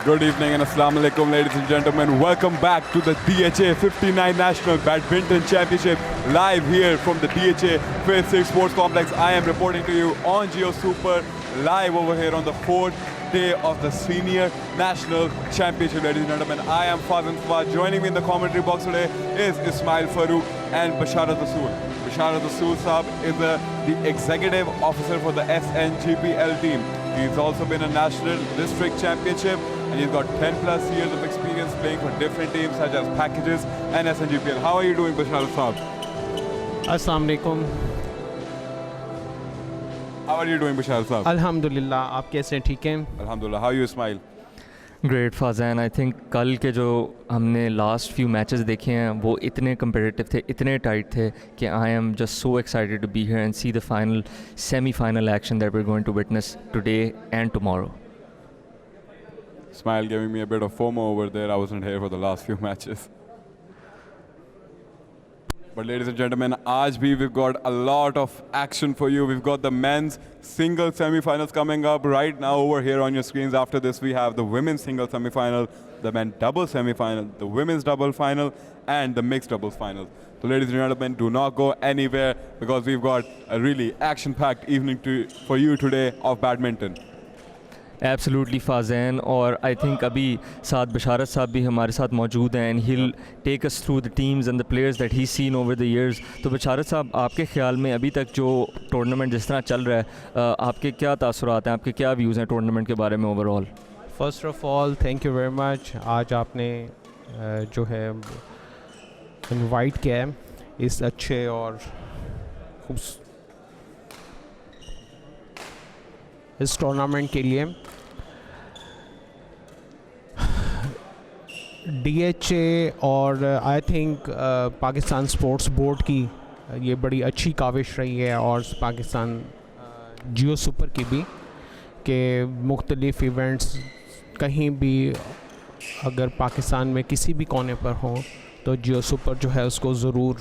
Good evening and Assalamu alaikum, ladies and gentlemen. Welcome back to the DHA 59 National Badminton Championship, live here from the DHA Phase 6 Sports Complex. I am reporting to you on Geo Super, live over here on the 4th day of the Senior National Championship, ladies and gentlemen. I am Fazan Fawad. Joining me in the commentary box today is Ismail Farooq and Basharat Rasool. Basharat Rasool Saab is the executive officer for the SNGPL team. He's also been a national district championship, and he's got 10 plus years of experience playing for different teams such as Packages and SNGPL. How are you doing, Basharat Saab? अस्सलाम वालेकुम। How are you doing, Basharat Saab? अल्हम्दुलिल्लाह, आप कैसे हैं? ठीक हैं? Alhamdulillah. How are you, Ismail? Great Fazan. I think कल के जो हमने लास्ट फ्यू मैचेस देखे हैं वो इतने कम्पिटिटिव थे, इतने टाइट थे कि I am just so excited to be here and see the final semi-final action that we are going to witness today and tomorrow. Ismail giving me a bit of FOMO over there. I wasn't here for the last few matches. But ladies and gentlemen, aaj bhi we've got a lot of action for you. We've got the men's single semi-finals coming up right now over here on your screens. After this, we have the women's single semi-final, the men's double semi-final, the women's double final, and the mixed doubles final. So ladies and gentlemen, do not go anywhere because we've got a really action-packed evening for you today of badminton. Absolutely Fazan. और I think अभी साथ बशारत साहब भी हमारे साथ मौजूद हैं and he take us through the teams and the players that he seen over the years. तो बशारत साहब, आपके ख्याल में अभी तक जो टूर्नामेंट जिस तरह चल रहा है, आपके क्या तासुरात हैं, आपके क्या व्यूज़ हैं टूर्नामेंट के बारे में overall? First of all thank you very much. आज आपने जो है इनवाइट किया है इस अच्छे और इस टूर्नामेंट के लिए। DHA और I think Pakistan sports board की ये बड़ी अच्छी काविश रही है, और पाकिस्तान जियो सुपर की भी, कि मुख्तलिफ इवेंट्स कहीं भी अगर पाकिस्तान में किसी भी कोने पर हो तो जियो सुपर जो है उसको ज़रूर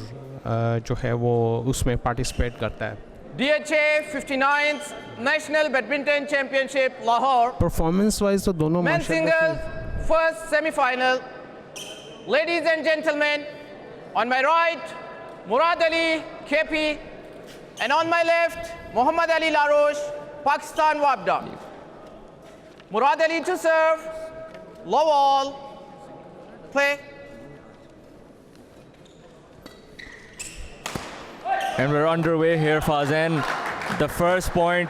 जो है वो उसमें पार्टिसिपेट करता है। DHA 59th National Badminton Championship Lahore. Performance wise तो दोनों Men's माशाल्लाह single first semi-final. Ladies and gentlemen, on my right, Murad Ali KP, and on my left, Muhammad Ali Laroche, Pakistan Wabda. Murad Ali to serve, low all, play. And we're underway here, Fazan. The first point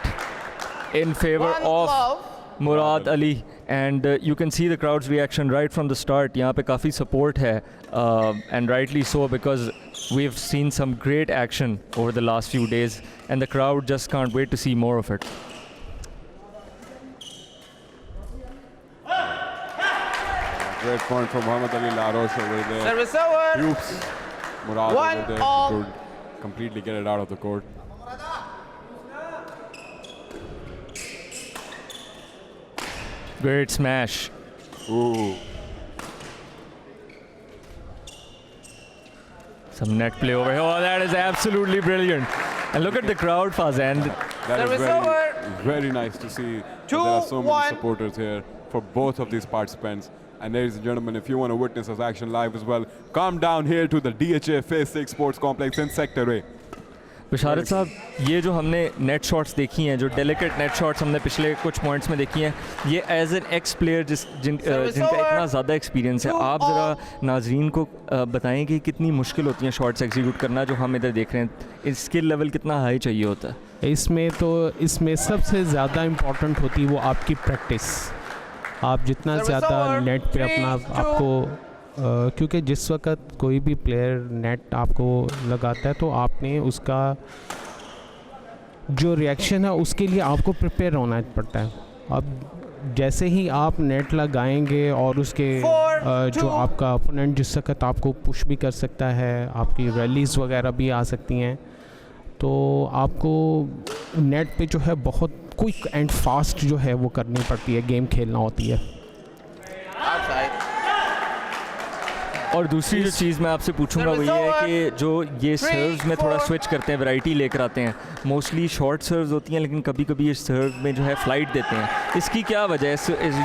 in favor One of love. Murad Ali, and you can see the crowd's reaction right from the start. यहाँ पे काफ़ी support है, and rightly so, because we've seen some great action over the last few days, and the crowd just can't wait to see more of it. Great point from Muhammad Ali Laroche over there. Service over. Oops. Murad One over there all. could completely get it out of the court. Great smash. Ooh. Some net play over here. Oh, that is absolutely brilliant. And look at the crowd, Fazan. That is Service over. very nice to see. that Two, there are so many one. supporters here for both of these participants. And ladies and gentlemen, if you want to witness this action live as well, come down here to the DHA Phase 6 Sports Complex in Sector A. बशारत साहब, ये जो हमने net shots देखी हैं, जो delicate net shots हमने पिछले कुछ पॉइंट्स में देखी हैं, ये एज एन एक्स प्लेयर जिनका इतना ज़्यादा एक्सपीरियंस है, आप ज़रा नाजरीन को बताएं कि कितनी मुश्किल होती हैं शॉट्स एग्जीक्यूट करना जो हम इधर देख रहे हैं। स्किल लेवल कितना हाई चाहिए होता है इसमें सबसे ज़्यादा इम्पोर्टेंट होती है वो आपकी प्रैक्टिस। आप जितना ज़्यादा नेट पे अपना आपको क्योंकि जिस वक्त कोई भी प्लेयर नेट आपको लगाता है तो आपने उसका जो रिएक्शन है उसके लिए आपको प्रिपेयर होना पड़ता है। अब जैसे ही आप नेट लगाएंगे और उसके जो आपका ओपोनेंट जिस वक्त आपको पुश भी कर सकता है, आपकी रैलीज़ वगैरह भी आ सकती हैं, तो आपको नेट पे जो है बहुत क्विक एंड फास्ट जो है वो करनी पड़ती है, गेम खेलना होती है। Outside. और दूसरी जो चीज़ मैं आपसे पूछूंगा वो ये है कि जो ये सर्व्स में थोड़ा स्विच करते हैं, वैरायटी लेकर आते हैं, मोस्टली शॉर्ट सर्व्स होती हैं लेकिन कभी कभी इस सर्व में जो है फ़्लाइट देते हैं, इसकी क्या वजह है?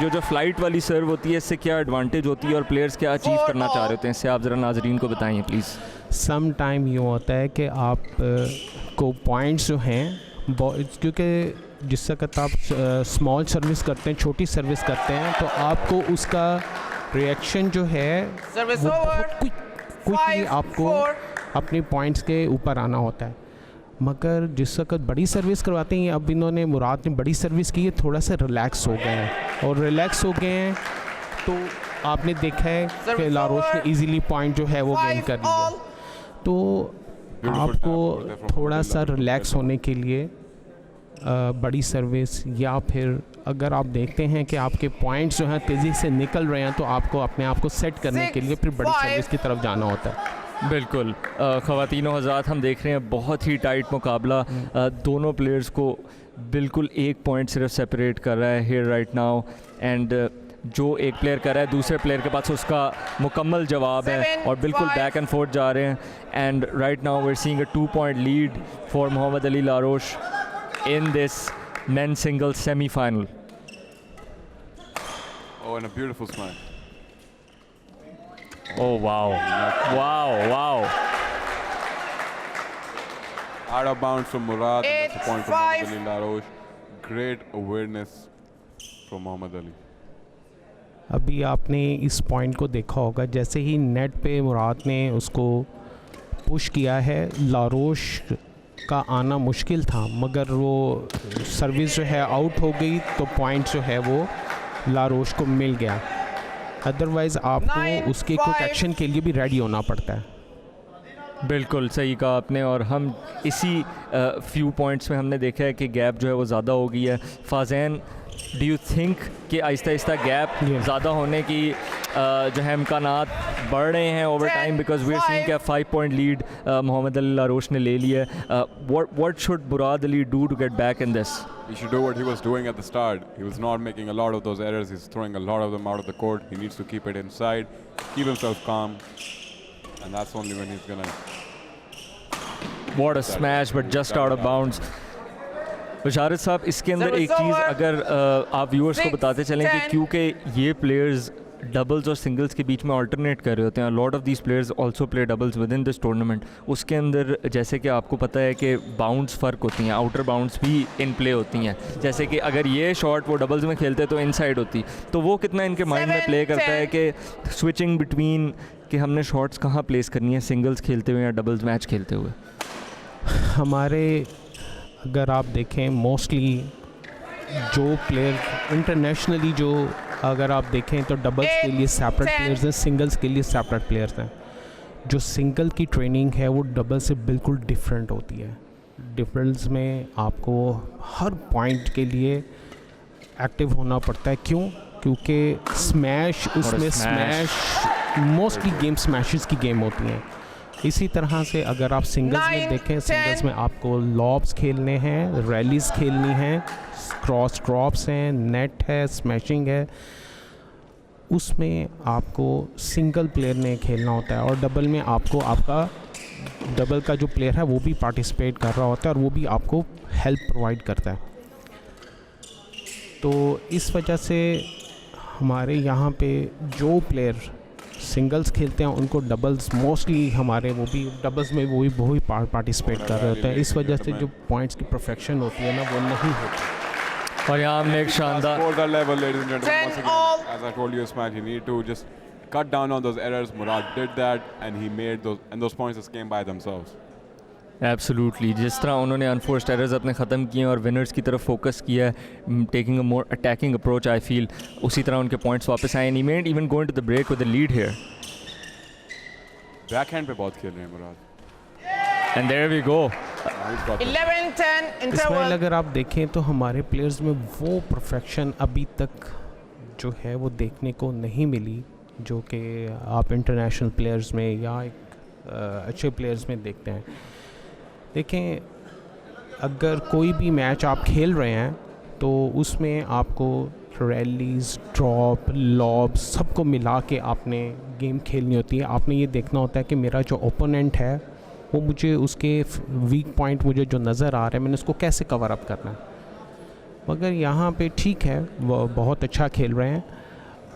जो फ़्लाइट वाली सर्व होती है इससे क्या एडवांटेज होती है और प्लेयर्स क्या अचीव करना चाह रहे होते हैं, इससे आप ज़रा नाजरीन को बताइए प्लीज़। सम टाइम यूँ होता है कि आप को पॉइंट्स जो हैं क्योंकि जिस वक्त आप स्मॉल सर्विस करते हैं, छोटी सर्विस करते हैं, तो आपको उसका रिएक्शन जो है वो बहुत क्विकली आपको अपने पॉइंट्स के ऊपर आना होता है। मगर जिस वक्त बड़ी सर्विस करवाते हैं, अब इन्होंने मुराद ने बड़ी सर्विस की है, थोड़ा सा रिलैक्स हो गए हैं और रिलैक्स हो गए हैं तो आपने देखा है कि लारोश ने इजीली पॉइंट जो है वो गेन कर लिया। तो आपको थोड़ा सा रिलैक्स होने के लिए बड़ी सर्विस, या फिर अगर आप देखते हैं कि आपके पॉइंट्स जो हैं तेज़ी से निकल रहे हैं, तो आपको अपने आप को सेट करने के लिए फिर बड़ी सर्विस की तरफ जाना होता है। बिल्कुल। ख़वातीनो हज़रात, हम देख रहे हैं बहुत ही टाइट मुकाबला, दोनों प्लेयर्स को बिल्कुल एक पॉइंट सिर्फ सेपरेट कर रहा है हियर राइट नाउ, एंड जो एक प्लेयर कर रहा है दूसरे प्लेयर के पास उसका मुकम्मल जवाब है और बिल्कुल बैक एंड फोर्थ जा रहे हैं। And right now we are seeing a 2 point lead for Mohammad Ali Laroche in this men's singles semi-final. Oh, and a beautiful smile. Oh, wow. Wow. Out of bounds from Murad. That's a point from Mohammad Ali Larosh. Great awareness from Mohammad Ali. अभी आपने इस point को देखा होगा, जैसे ही net पे मुराद ने उसको पुश किया है, लारोश का आना मुश्किल था, मगर वो सर्विस जो है आउट हो गई तो पॉइंट जो है वो लारोश को मिल गया। अदरवाइज़ आपको उसके क्विक एक्शन के लिए भी रेडी होना पड़ता है। बिल्कुल सही कहा आपने, और हम इसी फ्यू पॉइंट्स में हमने देखा है कि गैप जो है वो ज़्यादा हो गई है। फाज़ैन, डू यू थिंक कि आहिस्ता आहिस्ता गैप ज़्यादा होने की जो है इम्कानात बढ़ रहे हैं over time, because we are seeing कि 5 पॉइंट लीड मोहम्मद अली लारोश ने ले लिया है। What should Murad Ali do to get back in this? He should do what he was doing at the start. He was not making a lot of those errors. He's throwing a lot of them out of the court. He needs to keep it inside, keep himself calm, and that's only when he's gonna. What a smash, but just out of bounds. बशारत साहब, इसके अंदर एक चीज़ अगर आप viewers को बताते चलें कि क्योंकि ये प्लेयर्स डबल्स और सिंगल्स के बीच में अल्टरनेट कर रहे होते हैं, lot of these players also play doubles with in this tournament, उसके अंदर जैसे कि आपको पता है कि बाउंड्स फ़र्क होती हैं, आउटर बाउंड्स भी इन प्ले होती हैं। जैसे कि अगर ये शॉट वो डबल्स में खेलते तो इनसाइड होती, तो वो कितना इनके माइंड में प्ले करता है कि स्विचिंग बिटवीन कि हमने शॉट्स कहाँ प्लेस करनी है, सिंगल्स खेलते हुए या डबल्स मैच खेलते हुए। हमारे अगर आप देखें मोस्टली जो प्लेयर इंटरनेशनली जो अगर आप देखें तो डबल्स के लिए सेपरेट प्लेयर्स हैं, सिंगल्स के लिए सेपरेट प्लेयर्स हैं। जो सिंगल की ट्रेनिंग है वो डबल से बिल्कुल डिफरेंट होती है। डिफरेंस में आपको हर पॉइंट के लिए एक्टिव होना पड़ता है। क्यों? क्योंकि स्मैश, उसमें स्मैश मोस्टली गेम स्मैशेस की गेम होती हैं। इसी तरह से अगर आप सिंगल्स में देखें, सिंगल्स में आपको लॉब्स खेलने हैं, रैलीज खेलनी हैं, क्रॉस ड्रॉप्स हैं, नेट है, स्मैशिंग है, उसमें आपको सिंगल प्लेयर ने खेलना होता है। और डबल में आपको आपका डबल का जो प्लेयर है वो भी पार्टिसिपेट कर रहा होता है और वो भी आपको हेल्प प्रोवाइड करता है। तो इस वजह से हमारे यहाँ पे जो प्लेयर सिंगल्स खेलते हैं उनको डबल्स मोस्टली हमारे वो भी डबल्स में वो भी पार्टिसिपेट कर रहे होते हैं। इस वजह से जो पॉइंट्स की परफेक्शन होती है ना वो नहीं होती। और यहाँ हमने एक शानदार level, ladies and gentlemen. Once again, as I told you, Ismail, he needed to just cut down on those errors. Murad did that, and he made those points just came by themselves. Absolutely, जिस तरह उन्होंने unforced errors अपने ख़त्म किए और winners की तरफ focus किया है, taking a more attacking approach, I feel उसी तरह उनके पॉइंट्स वापस आए। He made even going to the break with the lead here. Backhand पे बहुत खेल रहे हैं Murad. And there we go 11-10 इसमें अगर आप देखें तो हमारे प्लेयर्स में वो परफेक्शन अभी तक जो है वो देखने को नहीं मिली जो कि आप इंटरनेशनल प्लेयर्स में या एक अच्छे प्लेयर्स में देखते हैं। देखें, अगर कोई भी मैच आप खेल रहे हैं तो उसमें आपको रैलीज, ड्रॉप, लॉब्स सबको मिला के आपने गेम खेलनी होती है। आपने ये देखना होता है कि मेरा जो ओपोनेंट है वो मुझे उसके वीक पॉइंट मुझे जो नज़र आ रहा है मैंने उसको कैसे कवर अप करना है। मगर यहाँ पे ठीक है, वो बहुत अच्छा खेल रहे हैं,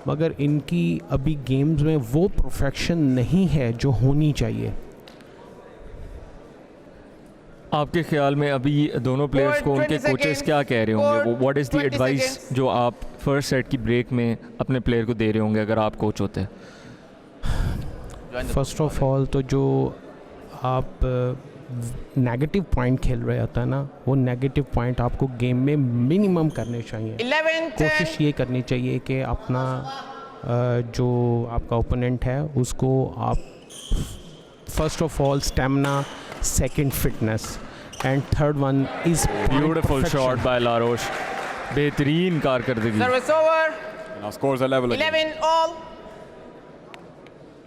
मगर इनकी अभी गेम्स में वो परफेक्शन नहीं है जो होनी चाहिए। आपके ख्याल में अभी दोनों प्लेयर्स को उनके 20 कोचेस seconds. क्या कह रहे होंगे? What is the 20 advice seconds. जो आप फर्स्ट सेट की ब्रेक में अपने प्लेयर को दे रहे होंगे अगर आप कोच होते? फर्स्ट ऑफ ऑल तो जो आप नेगेटिव पॉइंट खेल रहे होता है ना, वो नेगेटिव पॉइंट आपको गेम में मिनिमम करने चाहिए। 11, 10. कोशिश ये करनी चाहिए कि अपना जो आपका ओपोनेंट है उसको आप first of all stamina, second fitness and third one is beautiful shot by Laroche, बेहतरीन कारकर्दगी। Service over. Now scores are level again. 11 all.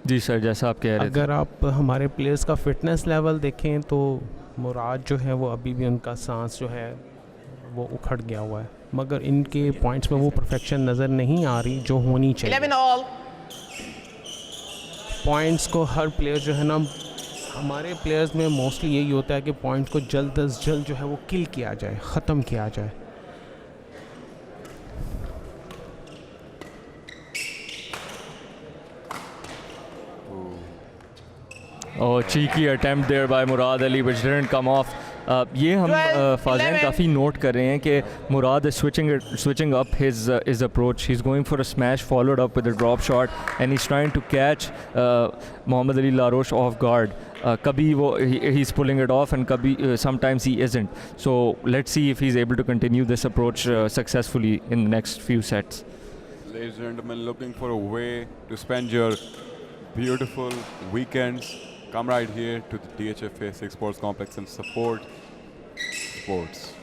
Ji sir, जैसा आप कह रहे थे। अगर आप हमारे प्लेयर्स का फिटनेस लेवल देखें तो मुराद जो है वो अभी भी उनका सांस जो है वो उखड़ गया हुआ है, मगर इनके पॉइंट्स में वो परफेक्शन नज़र नहीं आ रही जो होनी चाहिए। 11 all. पॉइंट्स को हर प्लेयर जो है ना, हमारे प्लेयर्स में मोस्टली यही होता है कि पॉइंट्स को जल्द अज जल्द जो है वो किल किया जाए, ख़त्म किया जाए। Oh, cheeky attempt there by Murad Ali which didn't come off. ये हम 12, फाज़ैन 11. काफ़ी नोट कर रहे हैं कि मुराद is switching up his approach. He's going for a smash followed up with a drop shot and he's trying to catch Mohammad Ali Larosh off guard. कभी वो he's pulling it off and कभी sometimes he isn't. So let's see if he's able to continue this approach successfully in the next few sets. Ladies and gentlemen, looking for a way to spend your beautiful weekends, come right here to the DHFA 6 Sports Complex and support sports.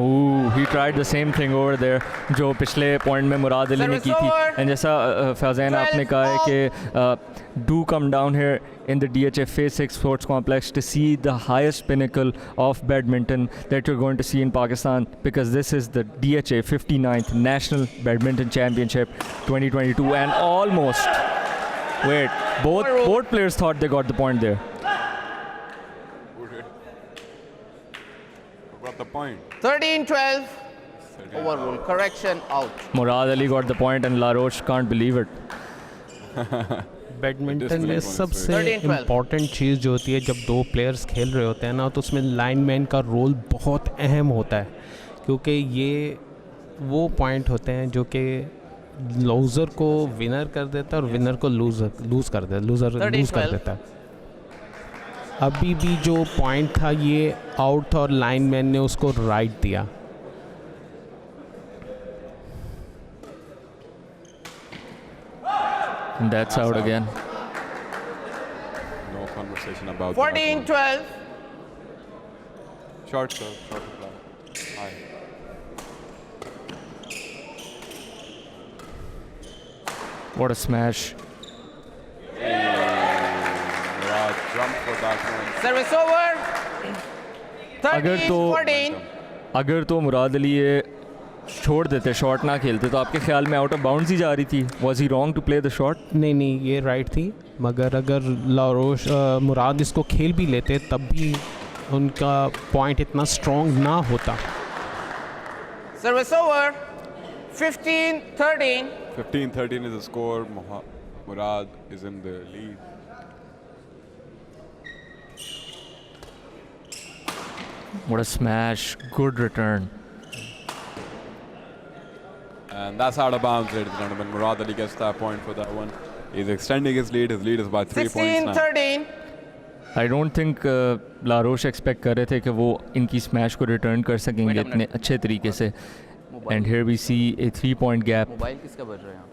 Ooh, he tried the same thing over there जो पिछले point में मुराद अली ने की थी। And जैसा फैज़ैन आपने कहा है कि do come down here in the DHFA 6 Sports Complex to see the highest pinnacle of badminton that you're going to see in Pakistan, because this is the DHA 59th National Badminton Championship 2022 and almost, wait, both players thought they got the point there. Who got the point? 13-12. Overruled. Correction out. Murad Ali got the point and Laroche can't believe it. Badminton में सबसे 13-12. Important चीज़ जो होती है जब दो players खेल रहे होते हैं ना, तो उसमें लाइनमैन का रोल बहुत अहम होता है, क्योंकि ये वो पॉइंट होते हैं जो कि लूज़र को विनर कर देता है और विनर को लूज़ कर देता है, लूज़र लूज़ कर 13-12. देता है। अभी भी जो पॉइंट था ये आउट था और लाइनमैन ने उसको राइट दिया। And that's out again. No conversation about that. 14-12. Short serve, short reply. High. What a smash. Murad jumped for that one. Service over. अगर तो 13-14. अगर तो मुराद अली ये छोड़ देते, शॉट ना खेलते, तो आपके ख्याल में आउट ऑफ बाउंड्स ही जा रही थी? Was he wrong to play the shot? नहीं, ये राइट थी, मगर अगर लारोश मुराद इसको खेल भी लेते तब भी उनका पॉइंट इतना स्ट्रॉन्ग ना होता। Service over. 15-13. 15-13 is the score. Murad is in the lead. What a smash. Good return. And that's out of bounds, ladies and gentlemen. Murad Ali gets that point for that one. He's extending his lead. His lead is by 3 points now. 16-13. I don't think Laroche expect कर रहे थे कि वो इनकी smash को return कर सकेंगे इतने अच्छे तरीके से। And here we see a 3-point gap. Mobile किसका बज रहा है यहाँ?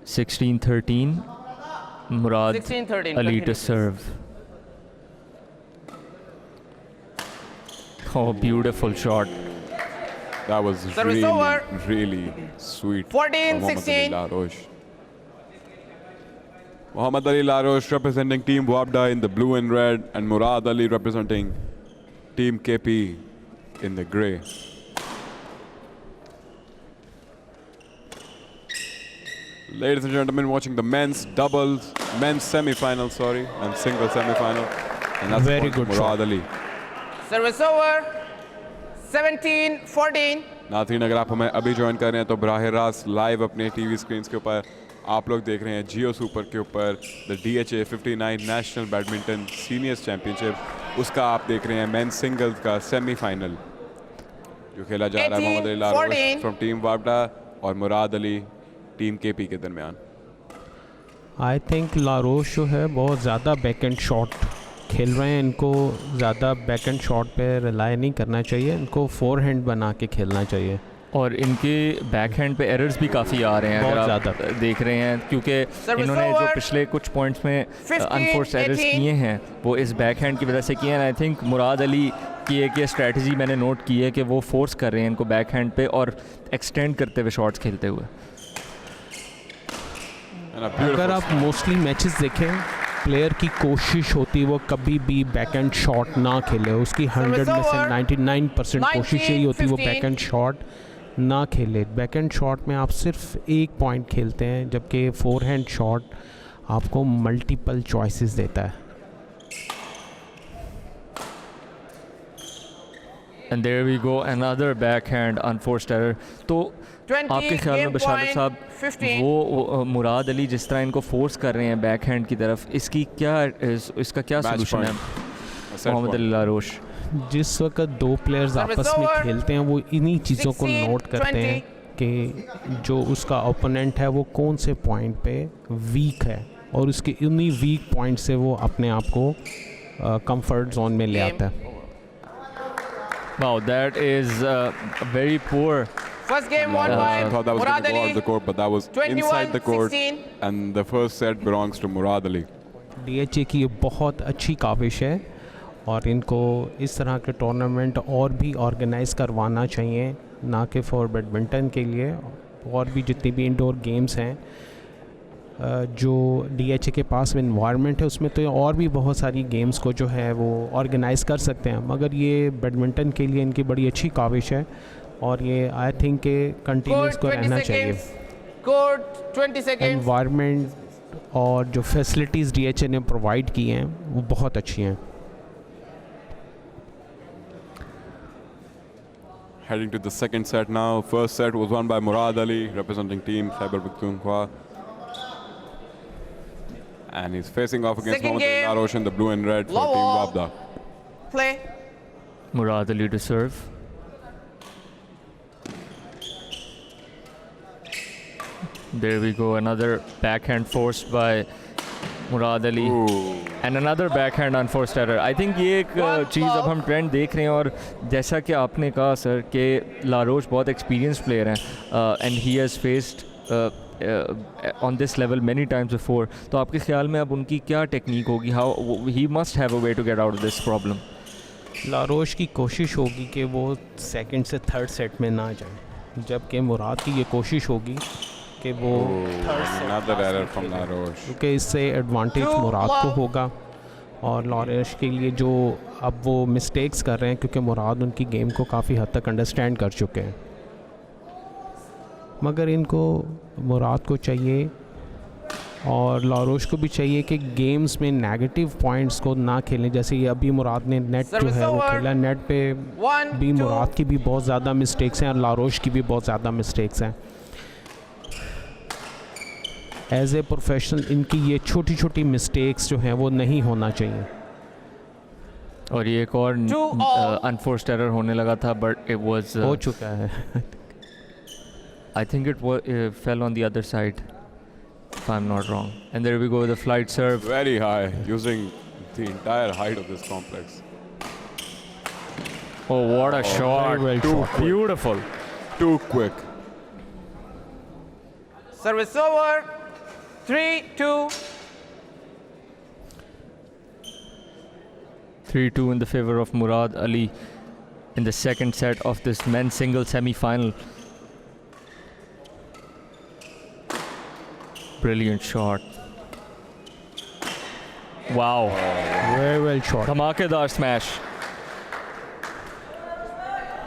16-13 मुराद 16-13. Ali to serve. Oh, beautiful shot. That was Service over. really sweet. 14-16. Laroche. Muhammad Ali Larosh representing Team Wabda in the blue and red, and Murad Ali representing Team KP in the grey. Ladies and gentlemen, watching the men's semi-final, and single semi-final. And that's Very for good Murad shot. Ali. Service over. 17-14. नाज़रीन, अगर आप हमें अभी join कर रहे हैं तो बराह रास्त लाइव अपने टीवी स्क्रीन्स के ऊपर आप लोग देख रहे हैं जियो सुपर के ऊपर the DHA 59 national badminton seniors championship. उसका आप देख रहे हैं मेंस सिंगल्स का सेमीफाइनल जो खेला जा रहा है मोहम्मद अली लारोश फ्रॉम टीम वाबडा और मुराद अली टीम KP के दरमियान। आई थिंक लारोश जो है बहुत ज़्यादा बैकएंड शॉट खेल रहे हैं, इनको ज़्यादा बैकएंड शॉट पे रिलाई नहीं करना चाहिए, इनको फोरहैंड बना के खेलना चाहिए। और इनके बैक हैंड पे एरर्स भी काफ़ी आ रहे हैं बहुत अगर आप ज़्यादा देख रहे हैं, क्योंकि इन्होंने जो पिछले कुछ पॉइंट्स में अनफोर्स्ड एरर्स किए हैं वो इस बैक हैंड की वजह से किए हैं। आई थिंक मुराद अली की एक ये स्ट्रैटेजी मैंने नोट की है कि वो फोर्स कर रहे हैं इनको बैक हैंड पे और एक्सटेंड करते हुए शॉट्स खेलते हुए। अगर आप मोस्टली मैचेस देखें, प्लेयर की कोशिश होती है वो कभी भी बैकएंड शॉट ना खेले, उसकी 100 में से 99% कोशिश यही होती है वो बैकएंड शॉट ना खेले। बैकएंड शॉट में आप सिर्फ एक पॉइंट खेलते हैं, जबकि फोरहैंड शॉट आपको मल्टीपल चॉइसेस देता है। And there we go another backhand unforced error. तो आपके ख्याल में बशारत साहब वो मुराद अली जिस तरह इनको फोर्स कर रहे हैं बैकहैंड की तरफ, इसका क्या सोल्यूशन है मोहम्मद अली लारोश? जिस वक्त दो प्लेयर्स आपस में खेलते हैं वो इन्हीं चीज़ों को नोट करते हैं कि जो उसका ओपोनेंट है वो कौन से पॉइंट पे वीक है और उसके उन्हीं वीक पॉइंट से वो अपने आप को कंफर्ट जोन में ले आता है। Wow, that is very poor. First game won by I thought that was going Murad to go out Ali. of the court, but that was inside the court, 21-16. and the first set belongs to Murad Ali. DHA की ये बहुत अच्छी काविश है और इनको इस तरह के टूर्नामेंट और भी ऑर्गेनाइज़ करवाना चाहिए, ना कि फॉर बैडमिंटन के लिए, और भी जितनी भी इंडोर गेम्स हैं जो DHA के पास इन्वायरमेंट है उसमें तो और भी बहुत सारी गेम्स को जो है वो ऑर्गेनाइज़ कर सकते हैं, मगर ये बैडमिंटन के लिए इनकी बड़ी अच्छी काविश है और ये आई थिंक के कंटिन्यूस को रहना चाहिए। Court 20 seconds. एनवायरनमेंट और जो फैसिलिटीज़ DHA ने प्रोवाइड की हैं वो बहुत अच्छी हैं। Heading to the second set now. First set was won by Murad Ali, representing Team Khyber Pakhtunkhwa. And he's facing off against Second Mohammad Ali game. Larosh in the blue and red for Low Team ball. Wabda. Play. Murad Ali to serve. There we go, another backhand forced by Murad Ali. And another backhand unforced error. I think ये एक चीज़ अब हम trend देख रहे हैं, और जैसा कि आपने कहा सर कि लारोश बहुत एक्सपीरियंस प्लेयर हैं and he has faced on this level many times before. तो आपके ख्याल में अब उनकी क्या टेक्निक होगी? How he must have a way to get out of this problem. Laroche की कोशिश होगी कि वो सेकंड से थर्ड सेट में ना जाए, जबकि मुराद की ये कोशिश होगी कि वो Another error from Larosh. क्योंकि इससे एडवांटेज मुराद को होगा और लारोश के लिए जो अब वो मिस्टेक्स कर रहे हैं, क्योंकि मुराद उनकी गेम को काफ़ी हद तक अंडरस्टैंड कर चुके हैं, मगर इनको मुराद को चाहिए और लारोश को भी चाहिए कि गेम्स में नेगेटिव पॉइंट्स को ना खेलें। जैसे ये अभी मुराद ने नेट जो है वो खेला, नेट पे भी मुराद की भी बहुत ज़्यादा मिस्टेक्स हैं और लारोश की भी बहुत ज़्यादा मिस्टेक्स हैं। एज ए प्रोफेशनल इनकी ये छोटी छोटी मिस्टेक्स जो हैं वो नहीं होना चाहिए। और ये एक और अनफोर्स्ड एरर होने लगा था, बट इट वाज हो चुका है। I think it fell on the other side, if I'm not wrong. And there we go, the flight serve. Very high, using the entire height of this complex. Oh, what a shot. very well Too shot. beautiful. Too quick. Service over. 3-2. 3-2 in the favor of Murad Ali in the second set of this men's single semi-final. Brilliant shot. Wow, very well shot. धमाकेदार smash.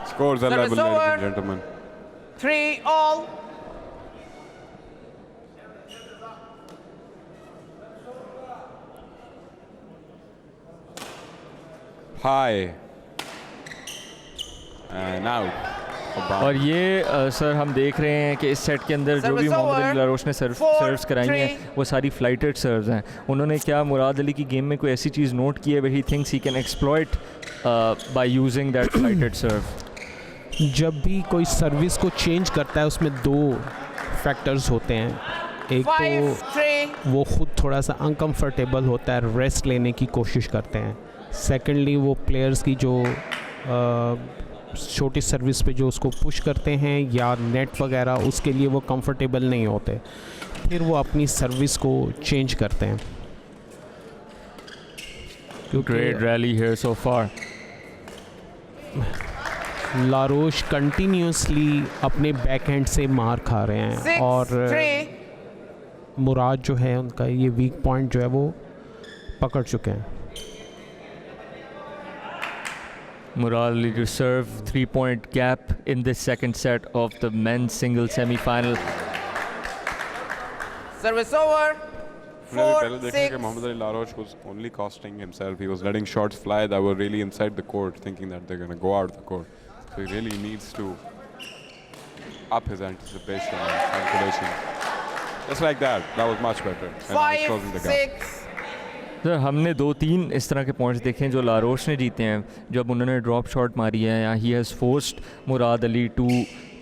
Scores are Service level, ladies over. and gentlemen. 3-all. High. And out. और ये sir हम देख रहे हैं कि इस set के अंदर जो भी Service मोहम्मद over. अली लारोश ने सर्व्स कराई हैं 4-3. वो सारी फ्लाइटेड सर्व्स हैं. उन्होंने क्या मुराद अली की गेम में कोई ऐसी चीज़ नोट की है where he thinks he can exploit by using that flighted serve? जब भी कोई सर्विस को चेंज करता है उसमें दो फैक्टर्स होते हैं. एक तो 5-3. वो खुद थोड़ा सा अनकंफर्टेबल होता है, रेस्ट लेने की कोशिश करते हैं. सेकेंडली वो प्लेयर्स की जो छोटी सर्विस पे जो उसको पुश करते हैं या नेट वगैरह, उसके लिए वो कंफर्टेबल नहीं होते, फिर वो अपनी सर्विस को चेंज करते हैं. Great rally here so far. Laroche continuously अपने बैक हैंड से मार खा रहे हैं और 6-3. मुराद जो है उनका ये वीक पॉइंट जो है वो पकड़ चुके हैं. Murad Ali to serve 3-point gap in this second set of the men's single semi-final. Service over. पहले देखा कि 4-6. Mohammad Ali Larosh was only costing himself. He was letting shots fly that were really inside the court, thinking that they're going to go out of the court. So he really needs to up his anticipation and calculation. Just like that. That was much better. And now he's closing the gap. 5-6. Sir हमने 2-3 इस तरह के points देखे हैं जो लारोश ने जीते हैं जब उन्होंने ड्रॉप शॉट मारी है या he has forced Murad Ali to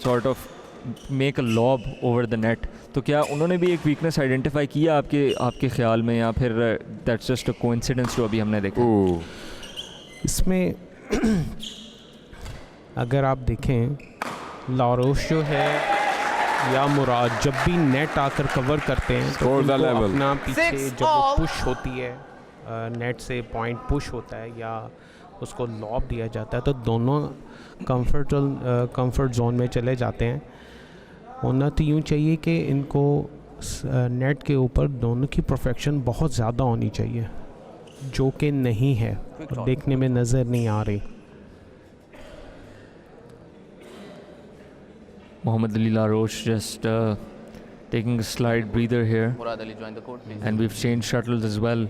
sort of make a lob over the net. तो क्या उन्होंने भी एक वीकनेस आइडेंटिफाई किया आपके ख्याल में, या फिर दैट्स जस्ट अ कोइंसिडेंस जो अभी हमने देखा? Ooh. इसमें अगर आप देखें लारोश जो है या मुराद जब भी नेट आकर कवर करते हैं तो Scores are उनको level. अपना पीछे 6 जब वो all. पुश होती है नेट से पॉइंट पुश होता है या उसको लॉब दिया जाता है तो दोनों कंफर्ट जोन में चले जाते हैं. होना तो यूँ चाहिए कि इनको नेट के ऊपर दोनों की परफेक्शन बहुत ज़्यादा होनी चाहिए, जो कि नहीं है और देखने में नज़र नहीं आ रही. Mohammad Ali Larosh just taking a slight breather here, Murad Ali join the court, please. and we've changed shuttles as well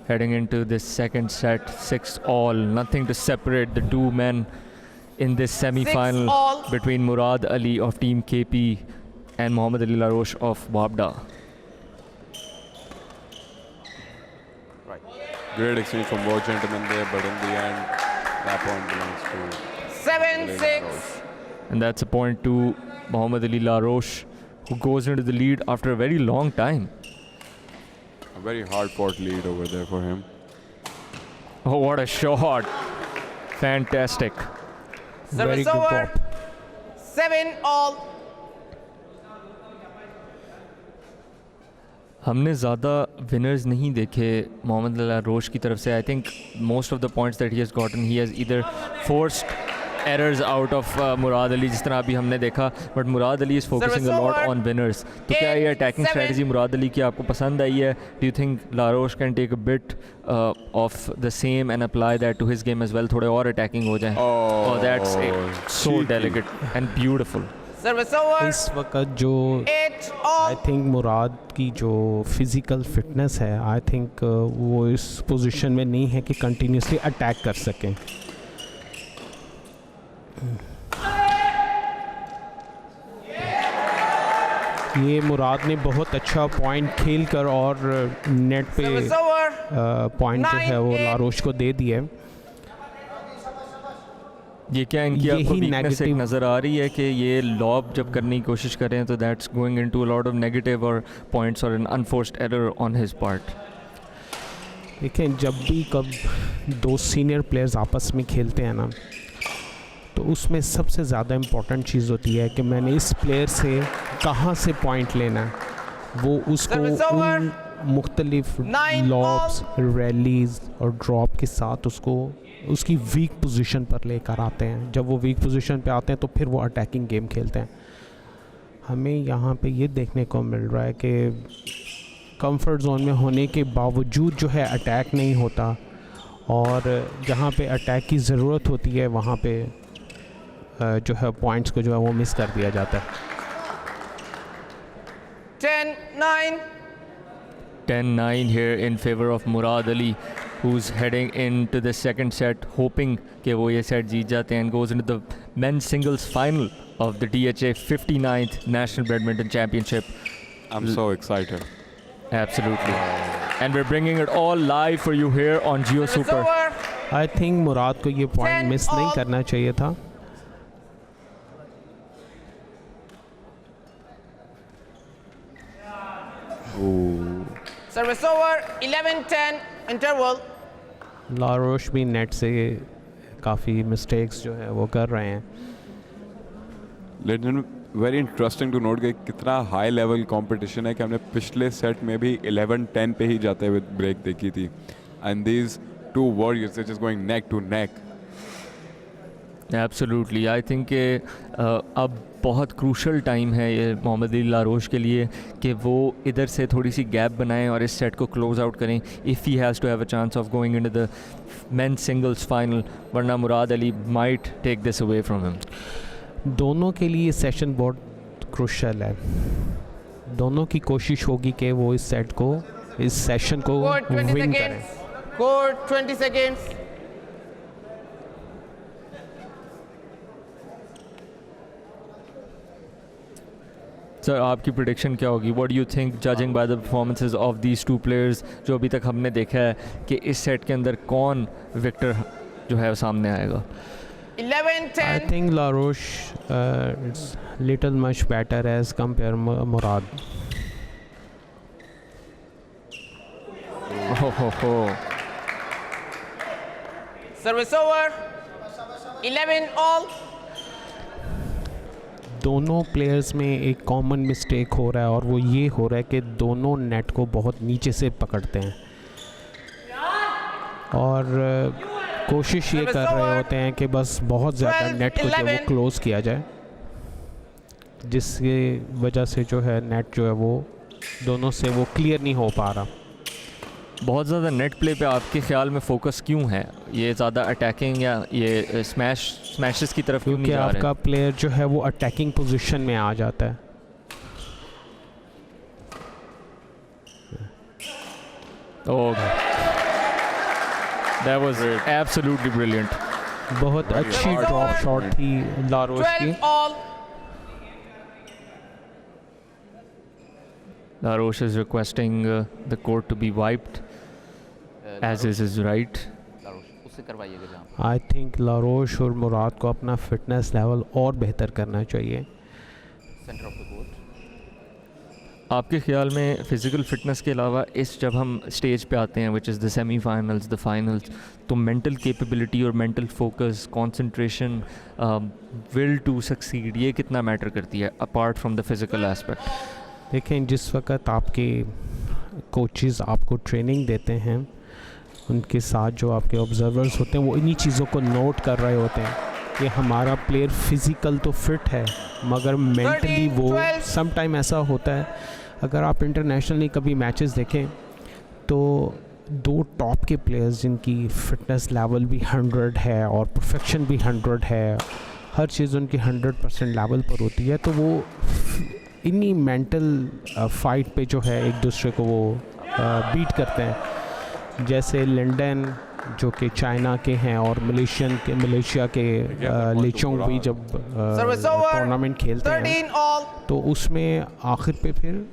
heading into this second set. 6-all, nothing to separate the two men in this semi-final 6-all. between Murad Ali of Team KP and Mohammad Ali Larosh of Wabda. Great exchange from both gentlemen there, but in the end, that point belongs to 7-6. And that's a point to Mohammad Ali Larosh, who goes into the lead after a very long time. a very hard-fought lead over there for him. Oh, what a shot! Fantastic. Very Service good over. drop. 7-all. हमने ज़्यादा winners नहीं देखे मोहम्मद अली लारोश की तरफ से. I think most of the points that he has gotten he has either forced errors out of Murad Ali, जिस तरह अभी हमने देखा, but Murad Ali is focusing a lot on winners. तो क्या ये अटैकिंग स्ट्रेटजी मुराद अली की आपको पसंद आई है? Do you think Laroche can take a bit of the same and apply that to his game as well, थोड़े और अटैकिंग हो जाए? Oh, that's so cheeky. Delicate and beautiful. Service over. इस वक्त जो 8-all. आई थिंक मुराद की जो physical fitness है, आई थिंक वो इस पोजीशन में नहीं है कि कंटिन्यूसली अटैक कर सकें. ये मुराद ने बहुत अच्छा पॉइंट खेल कर और नेट पे Service over. पॉइंट जो है वो 9-8. लारोश को दे दिए. ये क्या इनकी यही आपको वीकनेस negative- नज़र आ रही है कि ये लॉब जब करने की कोशिश कर रहे हैं तो that's going into a lot of negative और पॉइंट्स और an unforced error on his part? देखें, जब भी कब दो सीनियर प्लेयर्स आपस में खेलते हैं ना, तो उसमें सबसे ज़्यादा इम्पोर्टेंट चीज़ होती है कि मैंने इस प्लेयर से कहाँ से पॉइंट लेना है. वो उसको Service over. उन मुख्तलिफ 9 लॉब्स, रैलीज और ड्रॉप के साथ उसको उसकी वीक पोजीशन पर लेकर आते हैं. जब वो वीक पोजीशन पे आते हैं तो फिर वो अटैकिंग गेम खेलते हैं. हमें यहाँ पे ये देखने को मिल रहा है कि कंफर्ट जोन में होने के बावजूद जो है अटैक नहीं होता, और जहाँ पे अटैक की ज़रूरत होती है वहाँ पे जो है पॉइंट्स को जो है वो मिस कर दिया जाता है। 10-9. 10-9 here in favor of Murad Ali, who's heading into the second set, hoping कि वो ये set जीत जाते हैं and goes into the men's singles final of the DHA 59th National Badminton Championship. I'm so excited. Absolutely. And we're bringing it all live for you here on Jio Service Super. over. I think Murad को ये point 10 miss नहीं all. करना चाहिए था। Service over. 11-10 interval. लारोश भी net से काफ़ी mistakes जो है वो कर रहे हैं। लेकिन वेरी इंटरेस्टिंग टू नोट कि कितना हाई लेवल कंपटीशन है कि हमने पिछले सेट में भी 11-10 पे ही जाते हुए ब्रेक देखी थी, and these two warriors just going neck to neck. Absolutely, I think कि अब बहुत क्रूशल टाइम है ये मोहम्मद अली लारोश के लिए कि वो इधर से थोड़ी सी गैप बनाएं और इस सेट को क्लोज आउट करें if he has to have a chance of going into the men's singles final, वरना Murad Ali might take this away from him. दोनों के लिए सेशन बहुत क्रूशल है। दोनों की कोशिश होगी कि वो इस सेट को, इस सेशन को Court 20 विन करें। seconds. Court 20 seconds. सर आपकी प्रिडिक्शन क्या होगी? What do you think judging by the performances of these two players जो अभी तक हमने देखा है कि इस सेट के अंदर कौन विक्टर जो है सामने आएगा? 11-10. I think Laroche it's little much better as compare Murad. हो Service over. 11 all. दोनों प्लेयर्स में एक कॉमन मिस्टेक हो रहा है, और वो ये हो रहा है कि दोनों नेट को बहुत नीचे से पकड़ते हैं और कोशिश ये कर रहे होते हैं कि बस बहुत ज़्यादा नेट को जो वो क्लोज़ किया जाए, जिसकी वजह से जो है नेट जो है वो दोनों से वो क्लियर नहीं हो पा रहा। बहुत ज़्यादा नेट प्ले पे आपके ख्याल में फोकस क्यों है? ये ज़्यादा अटैकिंग या ये स्मैशेस की तरफ क्यों नहीं क्योंकि जा रहे? आपका प्लेयर जो है वो अटैकिंग पोजीशन में आ जाता है। Oh, that was absolutely brilliant. बहुत अच्छी ड्रॉप शॉट थी लारोश की। 12 all. Laroche is requesting the court to be wiped, as is his right. उससे करवाइएगा जहाँ आई थिंक लारोश और मुराद को अपना फिटनेस लेवल और बेहतर करना चाहिए। Centre of the court. आपके ख्याल में फ़िज़िकल फिटनेस के अलावा इस जब हम स्टेज पे आते हैं which is the semifinals, the finals, तो मेंटल कैपेबिलिटी और mental focus, concentration, will to succeed, ये कितना मैटर करती है apart from the physical aspect? देखें, जिस वक्त आपके कोचेस आपको ट्रेनिंग देते हैं, उनके साथ जो आपके ऑब्जर्वर्स होते हैं वो इन्हीं चीज़ों को नोट कर रहे होते हैं कि हमारा प्लेयर फ़िज़िकल तो फिट है मगर मेंटली वो 12. सम टाइम ऐसा होता है। अगर आप इंटरनेशनली कभी मैचेस देखें तो दो टॉप के प्लेयर्स जिनकी फ़िटनेस लेवल भी 100 है और परफेक्शन भी 100 है, हर चीज़ उनकी 100% लेवल पर होती है, तो वो इन्हीं मेंटल फाइट पे जो है एक दूसरे को वो बीट करते हैं। जैसे लिंडन जो कि चाइना के हैं और मलेशिया के लेचोंग भी जब टूर्नामेंट खेलते हैं 13 all. तो उसमें आखिर पे फिर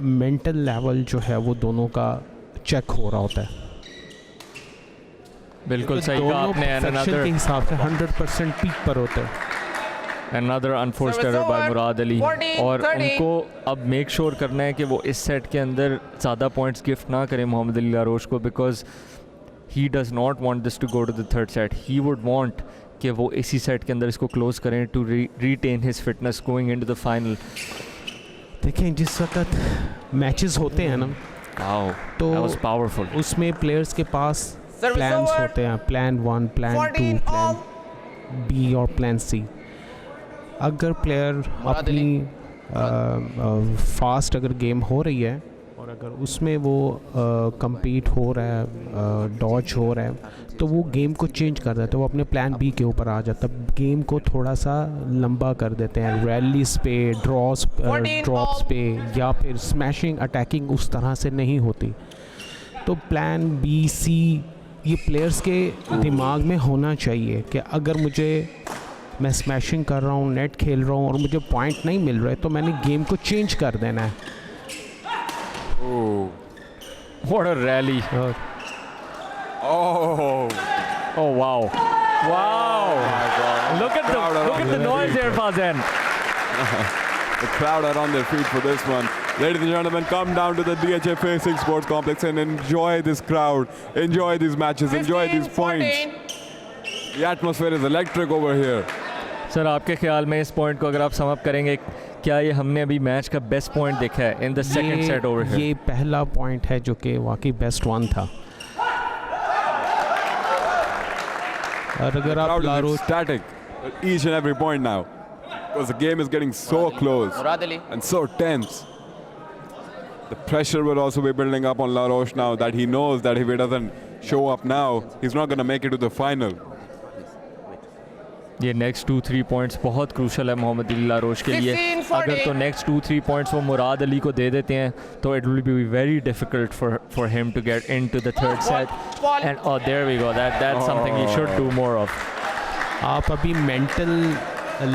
मेंटल लेवल जो है वो दोनों का चेक हो रहा होता है। बिल्कुल सही कहा दोनों आपने। perfection के हिसाब से 100% पीक पर होते हैं। Another unforced Service error bye over. Murad Ali, 14, और 30. उनको अब मेक श्योर करना है कि वो इस सेट के अंदर ज़्यादा पॉइंट्स गिफ्ट ना करें मोहम्मद अली लारोश को, because he does not want this to go to the third set. He would want कि वो इसी सेट के अंदर इसको क्लोज करें to retain his fitness going into the final. देखें, जिस वक्त मैचेस होते हैं ना वाओ, तो दैट वाज पावरफुल। उसमें प्लेयर्स के पास Service प्लान्स over. होते हैं, plan 1, plan 2, 14 all. Plan B और प्लान सी। अगर प्लेयर अपनी फास्ट अगर गेम हो रही है और और अगर उसमें वो compete हो रहा है, डॉज हो रहा है, तो वो गेम को चेंज कर देते हैं, वो अपने प्लान बी के ऊपर आ जाता है, गेम को थोड़ा सा लंबा कर देते हैं, रैलीज पे, ड्रॉप्स पे, या फिर स्मैशिंग अटैकिंग उस तरह से नहीं होती। तो प्लान बी सी ये प्लेयर्स के दिमाग में होना चाहिए कि अगर मैं स्मैशिंग कर रहा हूँ, नेट खेल रहा हूँ और मुझे पॉइंट नहीं मिल रहा है, तो मैंने गेम को चेंज कर देना है। What a rally. Oh. Oh wow. Wow. My God. Look at the noise here, Fazen. The crowd are on their feet for this one. Ladies and gentlemen, come down to the DHA Phase 6 Sports Complex and enjoy this crowd, enjoy these matches, enjoy these points. The atmosphere is electric over here. Sir आपके ख्याल में इस point को अगर आप sum up करेंगे, क्या ये हमने अभी मैच का बेस्ट पॉइंट देखा है in the second set over here? ये पहला पॉइंट है जो कि वाकई बेस्ट वन था। और अगर आप Larosh static at each and every point now, because the game is getting so close Murad Ali. and so tense. The pressure will also be building up on Larosh now, that he knows that if he doesn't show up now, he's not going to make it to the final. ये next 2-3 points बहुत crucial है मोहम्मद अली लारोश के लिए। 16-40. अगर तो next 2-3 points वो मुराद अली को दे देते हैं तो it will be very difficult for him to get into the third set. And oh there we go, that's something he should do more of. आप अभी मेंटल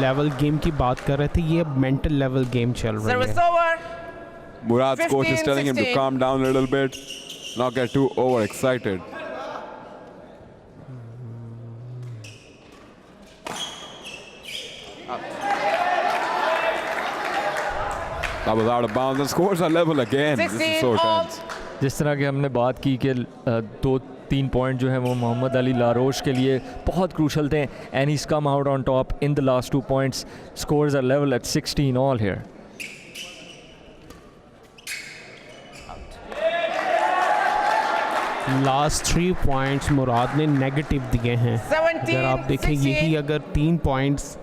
लेवल गेम की बात कर रहे थे, ये मेंटल लेवल गेम चल रही Service है। over. Murad's coach is telling him to 15-16. calm down a little bit, not get too overexcited. That was out of bounds and scores are level again. This is 16 so all. tense. जिस तरह की हमने बात की कि 2-3 point जो है वो मोहम्मद अली लारोश के लिए बहुत क्रूशल थे, and he come out on top in the last 2 points. Scores are level at 16 all here. Last 3 points Murad ने नेगेटिव दिए हैं। अगर आप देखें, यही अगर 3 पॉइंट्स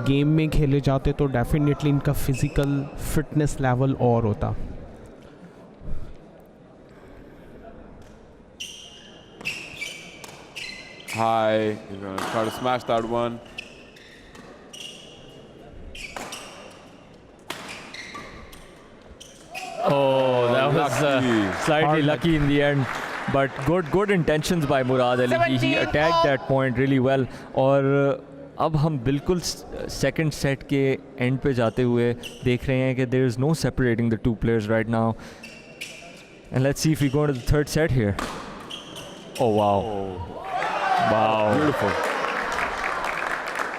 गेम में खेले जाते तो डेफिनेटली इनका फिजिकल फिटनेस लेवल और होता। High, he's going to try to smash that one. Oh, that was Lucky. slightly lucky in the end, but good intentions by Murad Ali. He 17 attacked all. that point really well. और अब हम बिल्कुल second set के and पे जाते हुए देख रहे हैं कि there is no separating the two players right now. And let's see if we go to the third set here. Oh wow. Wow. Beautiful.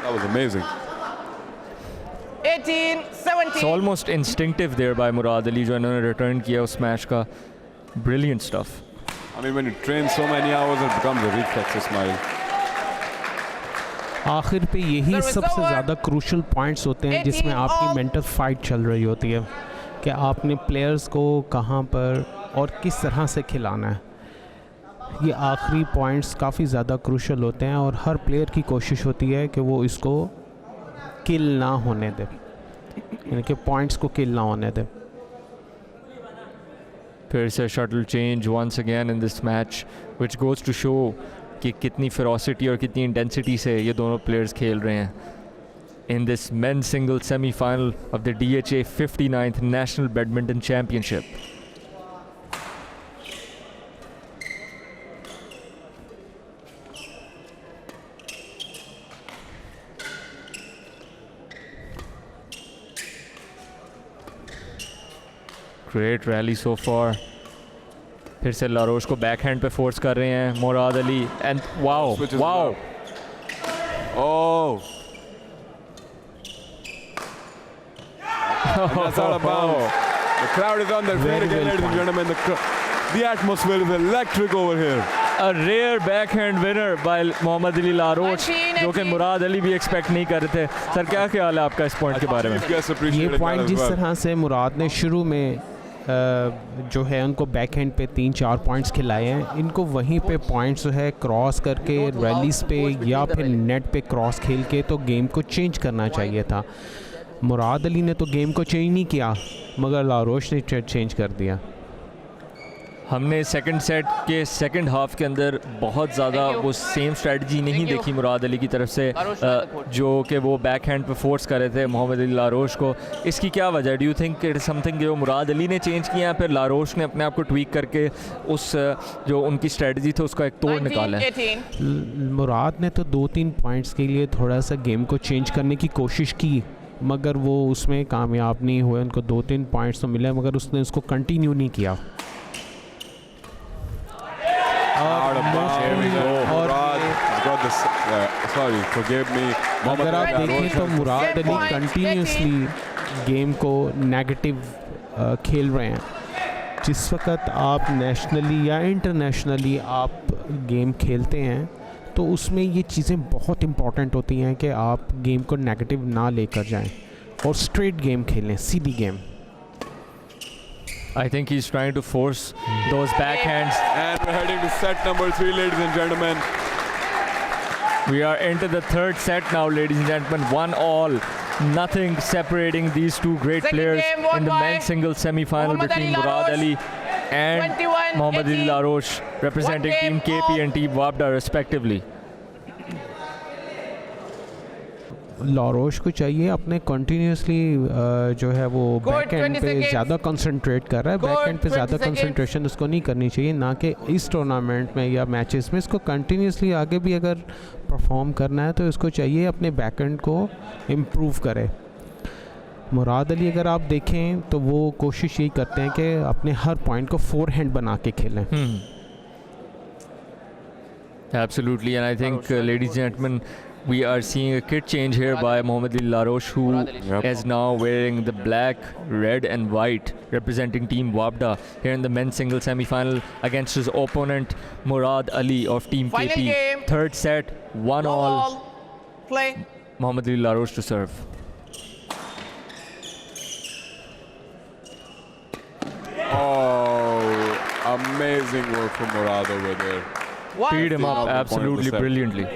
That was amazing. 18-17. It's almost instinctive there by Murad Ali जो इन्होंने return किया उस match का. Brilliant stuff. I mean, when you train so many hours, it becomes a reflex, Ismail. आखिर पे यही Service सबसे over. ज़्यादा क्रूशल पॉइंट्स होते हैं जिसमें 18 आपकी all. मेंटल फाइट चल रही होती है कि आपने प्लेयर्स को कहाँ पर और किस तरह से खिलाना है। ये आखिरी पॉइंट्स काफ़ी ज़्यादा क्रूशल होते हैं और हर प्लेयर की कोशिश होती है कि वो इसको किल ना होने दे, यानी कि पॉइंट्स को किल ना होने दे। फिर से shuttle change once again in this match, which goes to show कि कितनी फेरोसिटी और कितनी इंटेंसिटी से ये दोनों प्लेयर्स खेल रहे हैं in this men's single semi-final of the DHA 59th National Badminton Championship. Great rally so far. फिर से लारोश को बैक हैंड पे फोर्स कर रहे हैं Murad Ali and wow Switches wow it Oh. And that's out of bounds. The crowd is on their feet Very again, well ladies and played. gentlemen. The atmosphere is electric over here. a rare backhand winner by Mohammad Ali Laroche 19, जो कि 18. मुराद अली भी expect नहीं कर रहे थे। Sir क्या ख्याल है आपका इस पॉइंट के बारे में? These guys ये appreciated that पॉइंट as जिस well. तरह से मुराद ने शुरू में जो है उनको बैक हैंड पे 3-4 पॉइंट्स खिलाए हैं, इनको वहीं पे पॉइंट्स जो है क्रॉस करके रैलीज पे या फिर नेट पे क्रॉस खेल के तो गेम को चेंज करना चाहिए था। मुराद अली ने तो गेम को चेंज नहीं किया, मगर लारोश ने चेंज कर दिया। हमने सेकंड सेट के सेकंड हाफ के अंदर बहुत ज़्यादा वो सेम स्ट्रेटजी नहीं देखी मुराद अली की तरफ से, जो कि वो बैक हैंड पे फोर्स कर रहे थे मोहम्मद अली लारोश को। इसकी क्या वजह है? Do you think it is something जो मुराद अली ने चेंज किया है, फिर लारोश ने अपने आप को ट्वीक करके उस जो उनकी स्ट्रेटजी थी उसका एक तोड़ निकाला है? 1918. मुराद ने तो 2-3 पॉइंट्स के लिए थोड़ा सा गेम को चेंज करने की कोशिश की, मगर वो उसमें कामयाब नहीं हुए। उनको 2-3 पॉइंट्स तो मिले, मगर उसने उसको कंटिन्यू नहीं किया। Out of bounds. Here we go. और Murad got this. Sorry, forgive me. अगर आप देखें तो Murad Ali point, continuously game को नेगेटिव खेल रहे हैं। जिस वक्त आप नेशनली या इंटरनेशनली आप गेम खेलते हैं तो उसमें ये चीज़ें बहुत इम्पॉर्टेंट होती हैं कि आप गेम को नेगेटिव ना लेकर जाएं और स्ट्रेट गेम खेलें, सीधी game. I think he's trying to force those backhands. And we're heading to set number 3, ladies and gentlemen. We are into the third set now, ladies and gentlemen. 1-1. Nothing separating these two great Second players game won in the by men's singles semi-final Mohammad between Ali Murad Ali and 21-18. Mohammad Ali Larosh, representing One Team game KP all. and Team Wabda respectively. लारोश को चाहिए अपने continuously जो है वो Good, back and 20 पे seconds. ज़्यादा concentrate कर रहा है। Good, बैक एंड पे 20 ज़्यादा seconds. कंसंट्रेशन उसको नहीं करनी चाहिए, ना कि इस टूर्नामेंट में या मैचेस में। इसको कंटिन्यूसली आगे भी अगर परफॉर्म करना है तो इसको चाहिए अपने बैक एंड को इम्प्रूव करे। मुराद अली अगर आप देखें तो वो कोशिश यही करते हैं कि अपने हर पॉइंट को फोर हैंड बना के खेलें। Absolutely, and I think, ladies and gentlemen, we are seeing a kit change here by Mohammad Ali Larosh, who Yep. is now wearing the black, red and white, representing Team Wabda here in the men's single semi-final against his opponent Murad Ali of Team Final KP. game. Third set, 1-all. All play. Mohammad Ali Larosh to serve. Oh, amazing work from Murad over there. Teed him up Off the point of the absolutely set. brilliantly.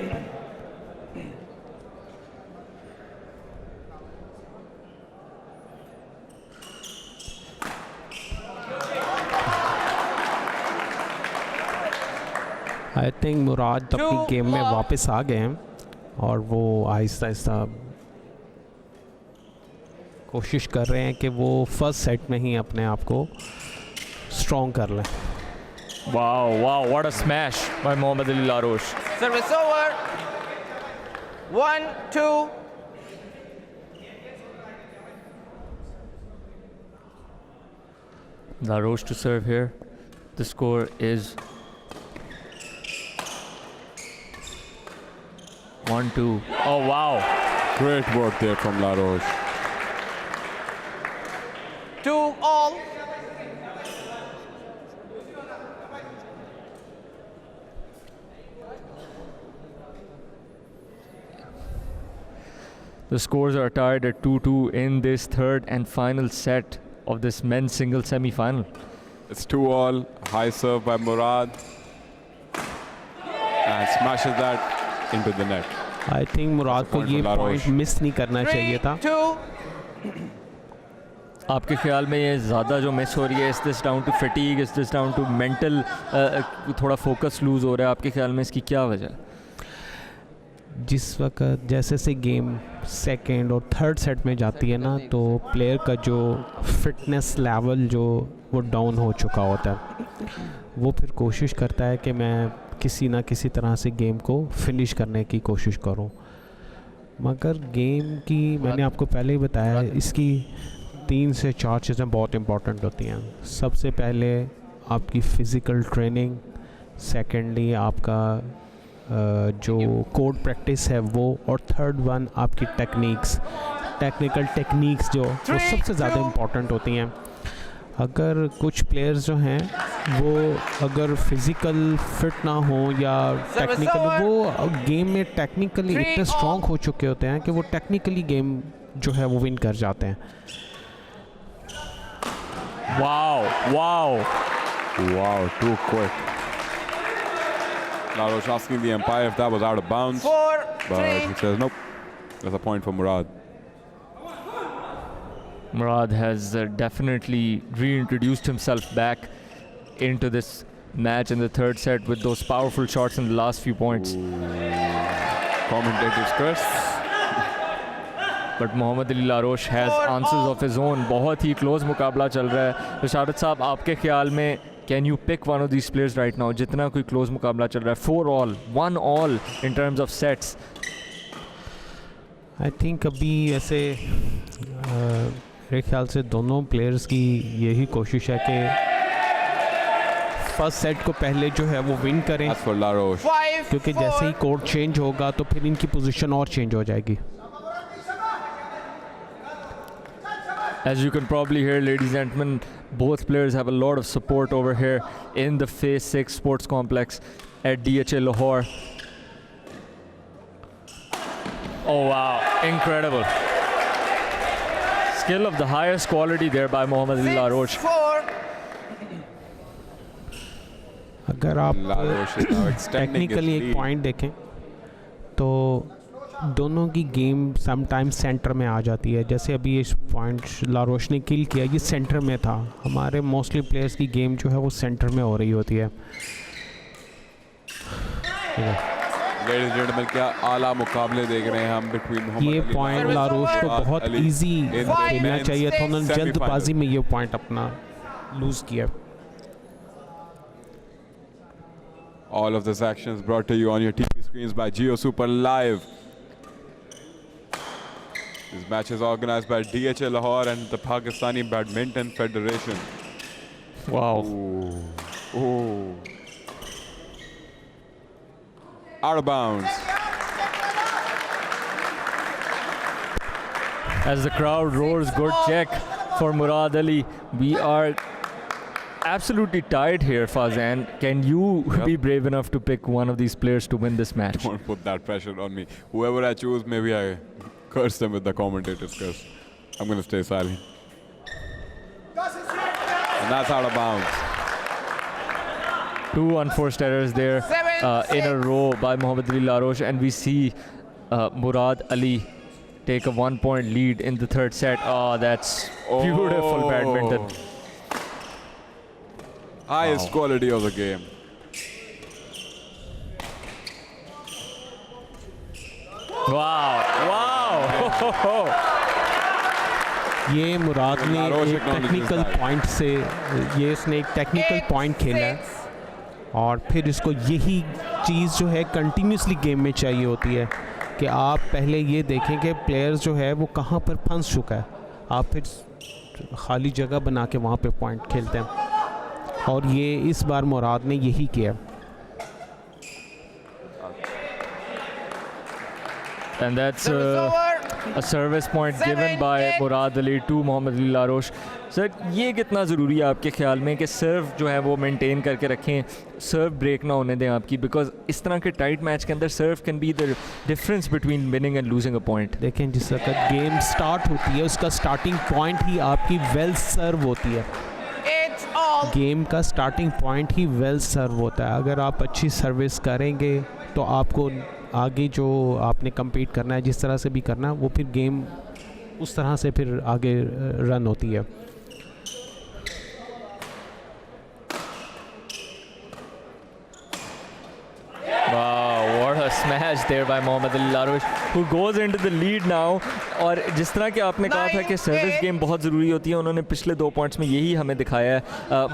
I think Murad अपनी game में वापस आ गए हैं और वो आहिस्ता आहिस्ता कोशिश कर रहे हैं कि वो फर्स्ट सेट में ही अपने आप को स्ट्रॉन्ग कर लें। Wow, wow, what a smash by Mohammad Ali Larosh. Service over. 1-2. Larosh to serve here. The score is 1-2. Oh, wow. Great work there from Laroche. 2-all. The scores are tied at 2-2 in this third and final set of this men's single semi-final. It's 2-all. High serve by Murad. And smashes that into the net. I think Murad को point ये from Laroche. Point miss नहीं करना चाहिए था। 3-2. आपके ख्याल में ये ज़्यादा जो मिस हो रही है, is this down to fatigue, is this down to mental, थोड़ा फोकस लूज हो रहा है? आपके ख्याल में इसकी क्या वजह है? जिस वक्त जैसे से गेम सेकंड और थर्ड सेट में जाती है ना, तो प्लेयर का जो फिटनेस लेवल जो वो डाउन हो चुका होता है, वो फिर कोशिश करता है कि मैं किसी ना किसी तरह से गेम को फिनिश करने की कोशिश करूं। मगर गेम की मैंने आपको पहले ही बताया, इसकी 3 से 4 चीज़ें बहुत इम्पॉर्टेंट होती हैं। सबसे पहले आपकी फ़िज़िकल ट्रेनिंग, सेकेंडली आपका जो कोड प्रैक्टिस है वो, और थर्ड वन आपकी टेक्निकल टेक्निक्स जो वो सबसे ज़्यादा इम्पॉर्टेंट होती हैं। अगर कुछ प्लेयर्स जो हैं वो अगर फिज़िकल फिट ना हो या टेक्निकल, वो गेम में टेक्निकली इतने स्ट्रॉन्ग हो चुके होते हैं कि वो टेक्निकली गेम जो है वो विन कर जाते हैं। Wow. Wow, too quick. Laroche asking the umpire if that was out of bounds. 4-3. But he says nope. That's a point for Murad. Murad has definitely reintroduced himself back into this match in the third set with those powerful shots in the last few points. Commentator's curse. But Mohammad Ali Laroche has answers of his own. बहुत ही close मुकाबला चल रहा है. Rashad साहब, आपके ख्याल में can you pick one of these players right now? जितना कोई close मुकाबला चल रहा है, 4-all, 1-all in terms of sets. I think अभी ऐसे मेरे ख्याल से दोनों प्लेयर्स की यही कोशिश है कि फर्स्ट सेट को पहले जो है वो विन करें, As for LaRoche. क्योंकि जैसे ही कोर्ट चेंज होगा तो फिर इनकी पोजीशन और चेंज हो जाएगी. As you can probably hear, ladies and gentlemen, both players have a lot of support over here in the Phase 6 Sports Complex at DHA Lahore. Oh wow, incredible. Skill of the highest quality there by Mohammad Ali Laroche. 6-4. अगर आप LaRoche is now extending his technically एक lead. Point देखें तो दोनों की game sometimes centre में आ जाती है. जैसे अभी इस पॉइंट लारोश ने किल किया, ये सेंटर में था. हमारे मोस्टली प्लेयर्स की गेम जो है वो सेंटर में हो रही होती है. Ladies and gentlemen, क्या आला मुकाबले देख रहे हैं हम between मोहम्मद ये अली पॉइंट लारोश लारोश को और बहुत अली इजी in the खेलना men's चाहिए था. उन्होंने semi-final. जल्दबाजी में ये पॉइंट अपना लूज़ किया. All of this action is brought to you on your TV screens by Jio Super Live. This match is organized by DHA Lahore and the Pakistani Badminton Federation. Wow. Ooh. Out of bounds. As the crowd roars, good check for Murad Ali. We are absolutely tied here, Fazan. Can you be brave enough to pick one of these players to win this match? Don't put that pressure on me. Whoever I choose, maybe I curse them with the commentator's curse. I'm going to stay silent. And that's out of bounds. Two unforced errors there in a row by Mohammad Ali Laroche, and we see Murad Ali take a 1-point lead in the third set. Oh, that's beautiful badminton. Highest quality of the game. Wow, wow. ये मुराद ने लारोश एक acknowledges technical that. Point से ये इसने एक technical point खेला है 8-6. और फिर इसको यही चीज़ जो है कंटिन्यूसली गेम में चाहिए होती है कि आप पहले ये देखें कि प्लेयर्स जो है वो कहाँ पर फंस चुका है, आप फिर खाली जगह बना के वहाँ पे पॉइंट खेलते हैं. और ये इस बार मुराद ने यही किया. And that's Service over. a service point given 7-8. by Murad Ali to Mohammad Ali Laroche. Sir, ये कितना ज़रूरी है आपके ख्याल में कि सर्व जो है वो मेंटेन करके रखें, सर्व ब्रेक ना होने दें आपकी, बिकॉज इस तरह के टाइट मैच के अंदर serve can be the difference between winning and losing a point. देखें जिस वक्त गेम स्टार्ट होती है उसका स्टार्टिंग पॉइंट ही आपकी वेल सर्व होती है. 8-all. गेम का स्टार्टिंग पॉइंट ही वेल सर्व होता है. अगर आप अच्छी सर्विस करेंगे तो आपको आगे जो आपने compete करना है, जिस तरह से भी करना है, वो फिर गेम उस तरह से फिर आगे रन होती है. Wow, what a smash there by Mohammad Ali Laroche, who goes into the lead now. और जिस तरह कि आपने कहा था कि सर्विस गेम बहुत ज़रूरी होती है, उन्होंने पिछले 2 पॉइंट्स में यही हमें दिखाया है.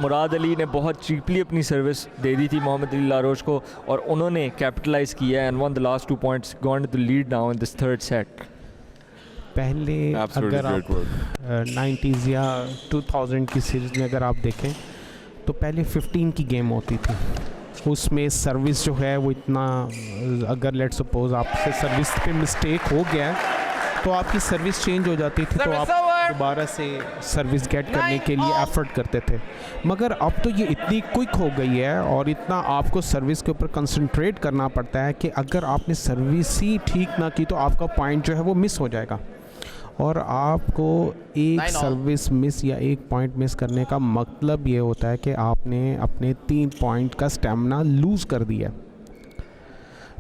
मुराद अली ने बहुत चीपली अपनी सर्विस दे दी थी मोहम्मद अली लारोश को और उन्होंने कैपिटलाइज किया है and won the last 2 points, gone to the lead now in this third set. पहले Absolutely अगर great आप work. 90s या 2000 की सीरीज़ में अगर आप देखें तो पहले 15 की गेम होती थी. उसमें सर्विस जो है वो इतना, अगर लेट सपोज आपसे सर्विस पे मिस्टेक हो गया है तो आपकी सर्विस चेंज हो जाती थी, तो Service आप over. दोबारा से सर्विस गेट करने के लिए 9-all. एफर्ट करते थे. मगर अब तो ये इतनी क्विक हो गई है और इतना आपको सर्विस के ऊपर कंसंट्रेट करना पड़ता है कि अगर आपने सर्विस ही ठीक ना की तो आपका पॉइंट जो है वो मिस हो जाएगा. और आपको एक 9-all. सर्विस मिस या एक पॉइंट मिस करने का मतलब ये होता है कि आपने अपने 3 पॉइंट का स्टेमिना लूज़ कर दिया.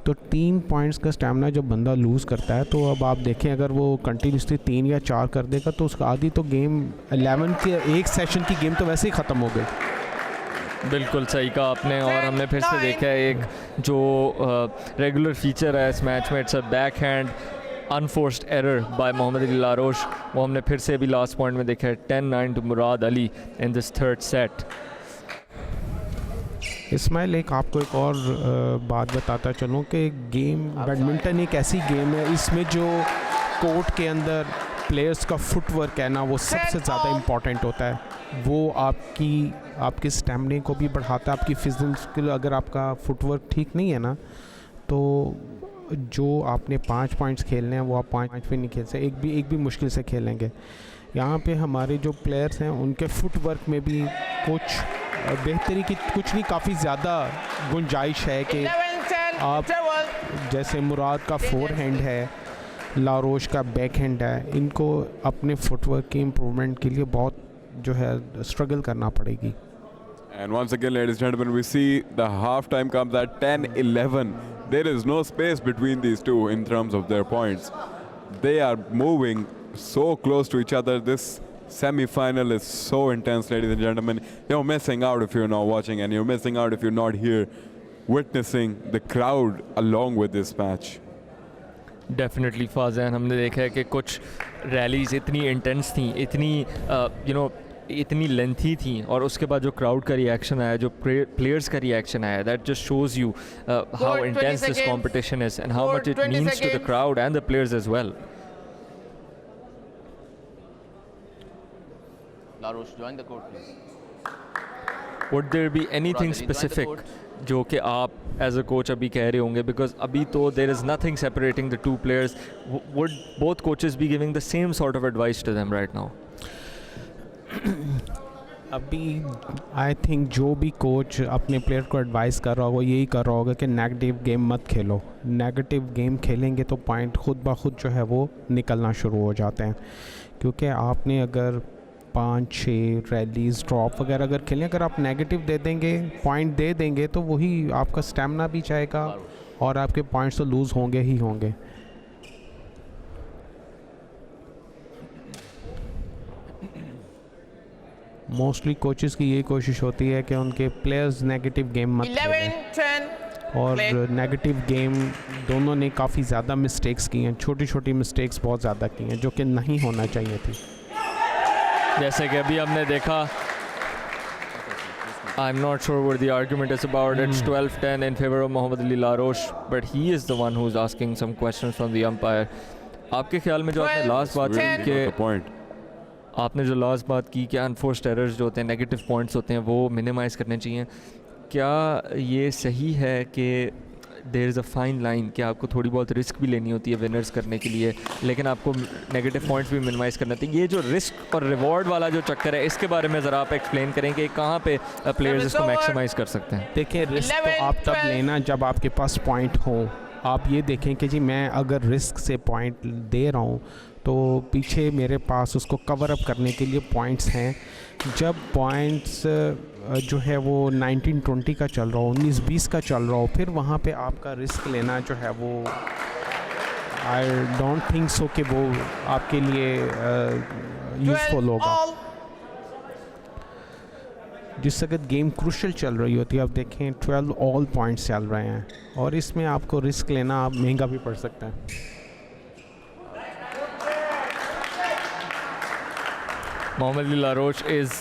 तो 3 पॉइंट्स का स्टैमिना जब बंदा लूज़ करता है, तो अब आप देखें अगर वो कंटिन्यूसली 3 या 4 कर देगा तो उसका आधी तो गेम 11 के एक सेशन की गेम तो वैसे ही ख़त्म हो गई। बिल्कुल सही कहा आपने। और हमने फिर से देखा है एक जो रेगुलर फीचर है इस मैच में, it's a backhand unforced error by Mohammad Ali Laroche. वो हमने फिर से अभी लास्ट पॉइंट में देखा है। 10-9 to Murad Ali in this third set. Ismail, एक आपको एक और बात बताता चलूँ कि गेम बैडमिंटन एक ऐसी गेम है इसमें जो कोर्ट के अंदर प्लेयर्स का फुटवर्क है ना, वो सबसे ज़्यादा इम्पॉर्टेंट होता है। वो आपके स्टैमिना को भी बढ़ाता है, आपकी फिजिकल, अगर आपका फुटवर्क ठीक नहीं है ना तो जो आपने 5 पॉइंट्स खेलने हैं वो आप 5 भी नहीं खेल सकते, एक भी मुश्किल से खेलेंगे। यहाँ पे हमारे जो प्लेयर्स हैं उनके फुटवर्क में भी कुछ बेहतरी की कुछ नहीं, काफ़ी ज़्यादा गुंजाइश है कि आप जैसे मुराद का फोर हैंड है, लारोश का बैक हैंड है, इनको अपने फुटवर्क की इम्प्रूवमेंट के लिए बहुत जो है स्ट्रगल करना पड़ेगी। And once again, ladies and gentlemen, we see the half-time comes at 10-11. There is no space between these two in terms of their points. They are moving so close to each other. This semi-final is so intense, ladies and gentlemen. You're missing out if you're not watching, and you're missing out if you're not here witnessing the crowd along with this match. Definitely Fazan, हमने देखा है कि कुछ rallies इतनी intense थी, इतनी इतनी lengthy थी, और उसके बाद जो क्राउड का रिएक्शन आया, जो प्लेयर्स का रिएक्शन आया, that just shows you how intense this competition is and how much it means to the crowd and the players as well. Larosh, join the court, please. Would there be anything Join the specific court. जो कि आप as a coach अभी कह रहे होंगे, because अभी तो there is nothing separating the two players, would both coaches be giving the same sort of advice to them right now? अभी आई थिंक जो भी कोच अपने प्लेयर को एडवाइस कर रहा होगा यही कर रहा होगा कि नेगेटिव गेम मत खेलो। नेगेटिव गेम खेलेंगे तो पॉइंट खुद ब खुद जो है वो निकलना शुरू हो जाते हैं, क्योंकि आपने अगर 5-6 रैलीज ड्रॉप वगैरह अगर खेलें, अगर आप नेगेटिव दे देंगे, पॉइंट दे देंगे, तो वही आपका स्टेमिना भी जाएगा और आपके पॉइंट्स तो लूज़ होंगे ही होंगे। मोस्टली कोचेस की यही कोशिश होती है कि उनके प्लेयर्स नेगेटिव गेम मत खेलें, और नेगेटिव गेम दोनों ने काफ़ी ज़्यादा मिस्टेक्स की हैं, छोटी छोटी मिस्टेक्स बहुत ज़्यादा की हैं जो कि नहीं होना चाहिए थी। जैसे कि अभी हमने देखा, I'm not sure what the argument is about. It's 12-10 in favor of Mohammad Ali Larosh, but he is the one who's asking some questions from the umpire. आपके ख्याल में जो आपने लास्ट बात की कि आपने जो लास्ट बात की कि अनफोर्स्ड एरर्स जो होते हैं, नेगेटिव पॉइंट्स होते हैं, वो मिनिमाइज़ करने चाहिए, क्या ये सही है कि there is a fine line कि आपको थोड़ी बहुत रिस्क भी लेनी होती है विनर्स करने के लिए, लेकिन आपको नेगेटिव पॉइंट्स भी मिनिमाइज़ करना चाहिए? ये जो रिस्क और रिवॉर्ड वाला जो चक्कर है, इसके बारे में ज़रा आप एक्सप्लेन करें कि कहाँ पे प्लेयर्स इसको मैक्सिमाइज़ कर सकते हैं? देखिए, रिस्क तो आप तब लेना जब आपके पास पॉइंट हो। आप ये देखें कि जी मैं अगर रिस्क से पॉइंट दे रहा हूँ तो पीछे मेरे पास उसको कवर अप करने के लिए पॉइंट्स हैं। जब पॉइंट्स जो है वो 19-20 का चल रहा हो, 19-20 का चल रहा हो, फिर वहाँ पे आपका रिस्क लेना जो है वो आई डोंट थिंक सो कि वो आपके लिए यूज़फुल होगा। जिस वक्त गेम क्रूशल चल रही होती है, आप देखें 12 ऑल पॉइंट्स चल रहे हैं, और इसमें आपको रिस्क लेना आप महंगा भी पड़ सकता है। Mohammad Ali Laroche is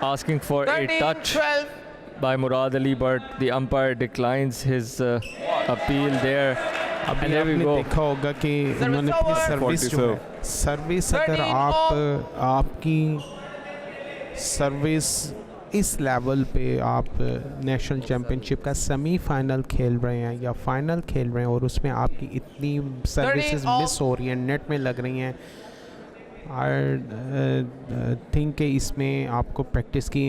asking for a touch by Murad Ali, but the umpire declines his appeal there. अभी आपने देखा होगा कि उन्होंने अपनी सर्विस जो है, सर्विस अगर आपकी सर्विस इस लेवल पे आप नेशनल चैम्पियनशिप का सेमीफाइनल खेल रहे हैं या फाइनल खेल रहे हैं और उसमें आपकी इतनी सर्विसेज मिस हो रही हैं, नेट में लग रही हैं, आई थिंक कि इसमें आपको प्रैक्टिस की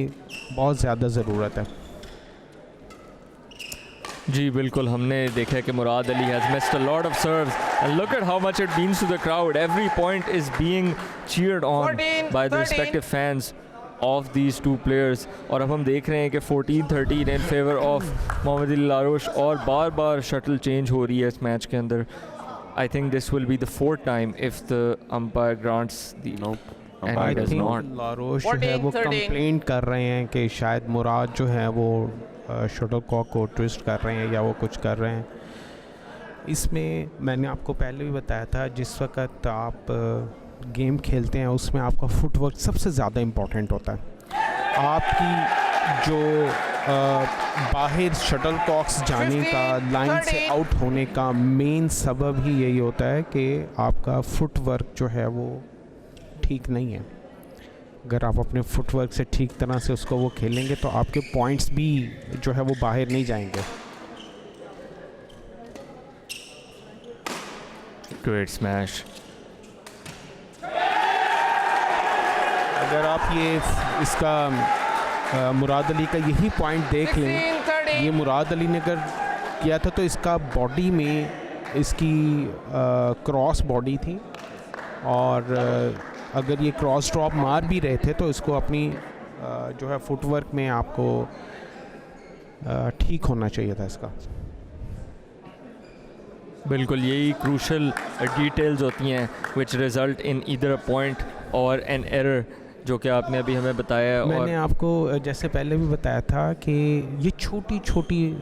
बहुत ज़्यादा ज़रूरत है। जी बिल्कुल, हमने देखा है कि Murad Ali has missed a lot of serves and look at how much it means to the crowd. Every point is being cheered on by the respective fans. Of these two players. और अब हम देख रहे हैं कि 14-13 in favour of Mohammad Ali Laroche और बार बार shuttle change हो रही है इस मैच के अंदर। I think this will be the fourth time if the umpire grants the Nope. I Umpire does think not. लारोश जो है वो 14-13 कंप्लेंट कर रहे हैं कि शायद मुराद जो है वो शटल कॉक को ट्विस्ट कर रहे हैं या वो कुछ कर रहे हैं। इसमें मैंने आपको पहले भी बताया था, जिस वक्त आप गेम खेलते हैं उसमें आपका फुटवर्क सबसे ज़्यादा इम्पोर्टेंट होता है। आपकी जो बाहर शटल कॉक्स जाने का, लाइन से आउट होने का मेन सबब ही यही होता है कि आपका फुटवर्क जो है वो ठीक नहीं है। अगर आप अपने फुटवर्क से ठीक तरह से उसको वो खेलेंगे तो आपके पॉइंट्स भी जो है वो बाहर नहीं जाएंगे। Great smash. अगर आप ये इसका मुराद अली का यही पॉइंट देख लें, 16-13 ये मुराद अली ने अगर किया था तो इसका बॉडी में इसकी क्रॉस बॉडी थी, और अगर ये क्रॉस ड्रॉप मार भी रहे थे तो इसको अपनी जो है फुटवर्क में आपको ठीक होना चाहिए था इसका। बिल्कुल, यही क्रूशल डिटेल्स होती हैं which result in either a point और एन एरर, जो कि आपने अभी हमें बताया है। मैंने और आपको जैसे पहले भी बताया था कि ये छोटी छोटी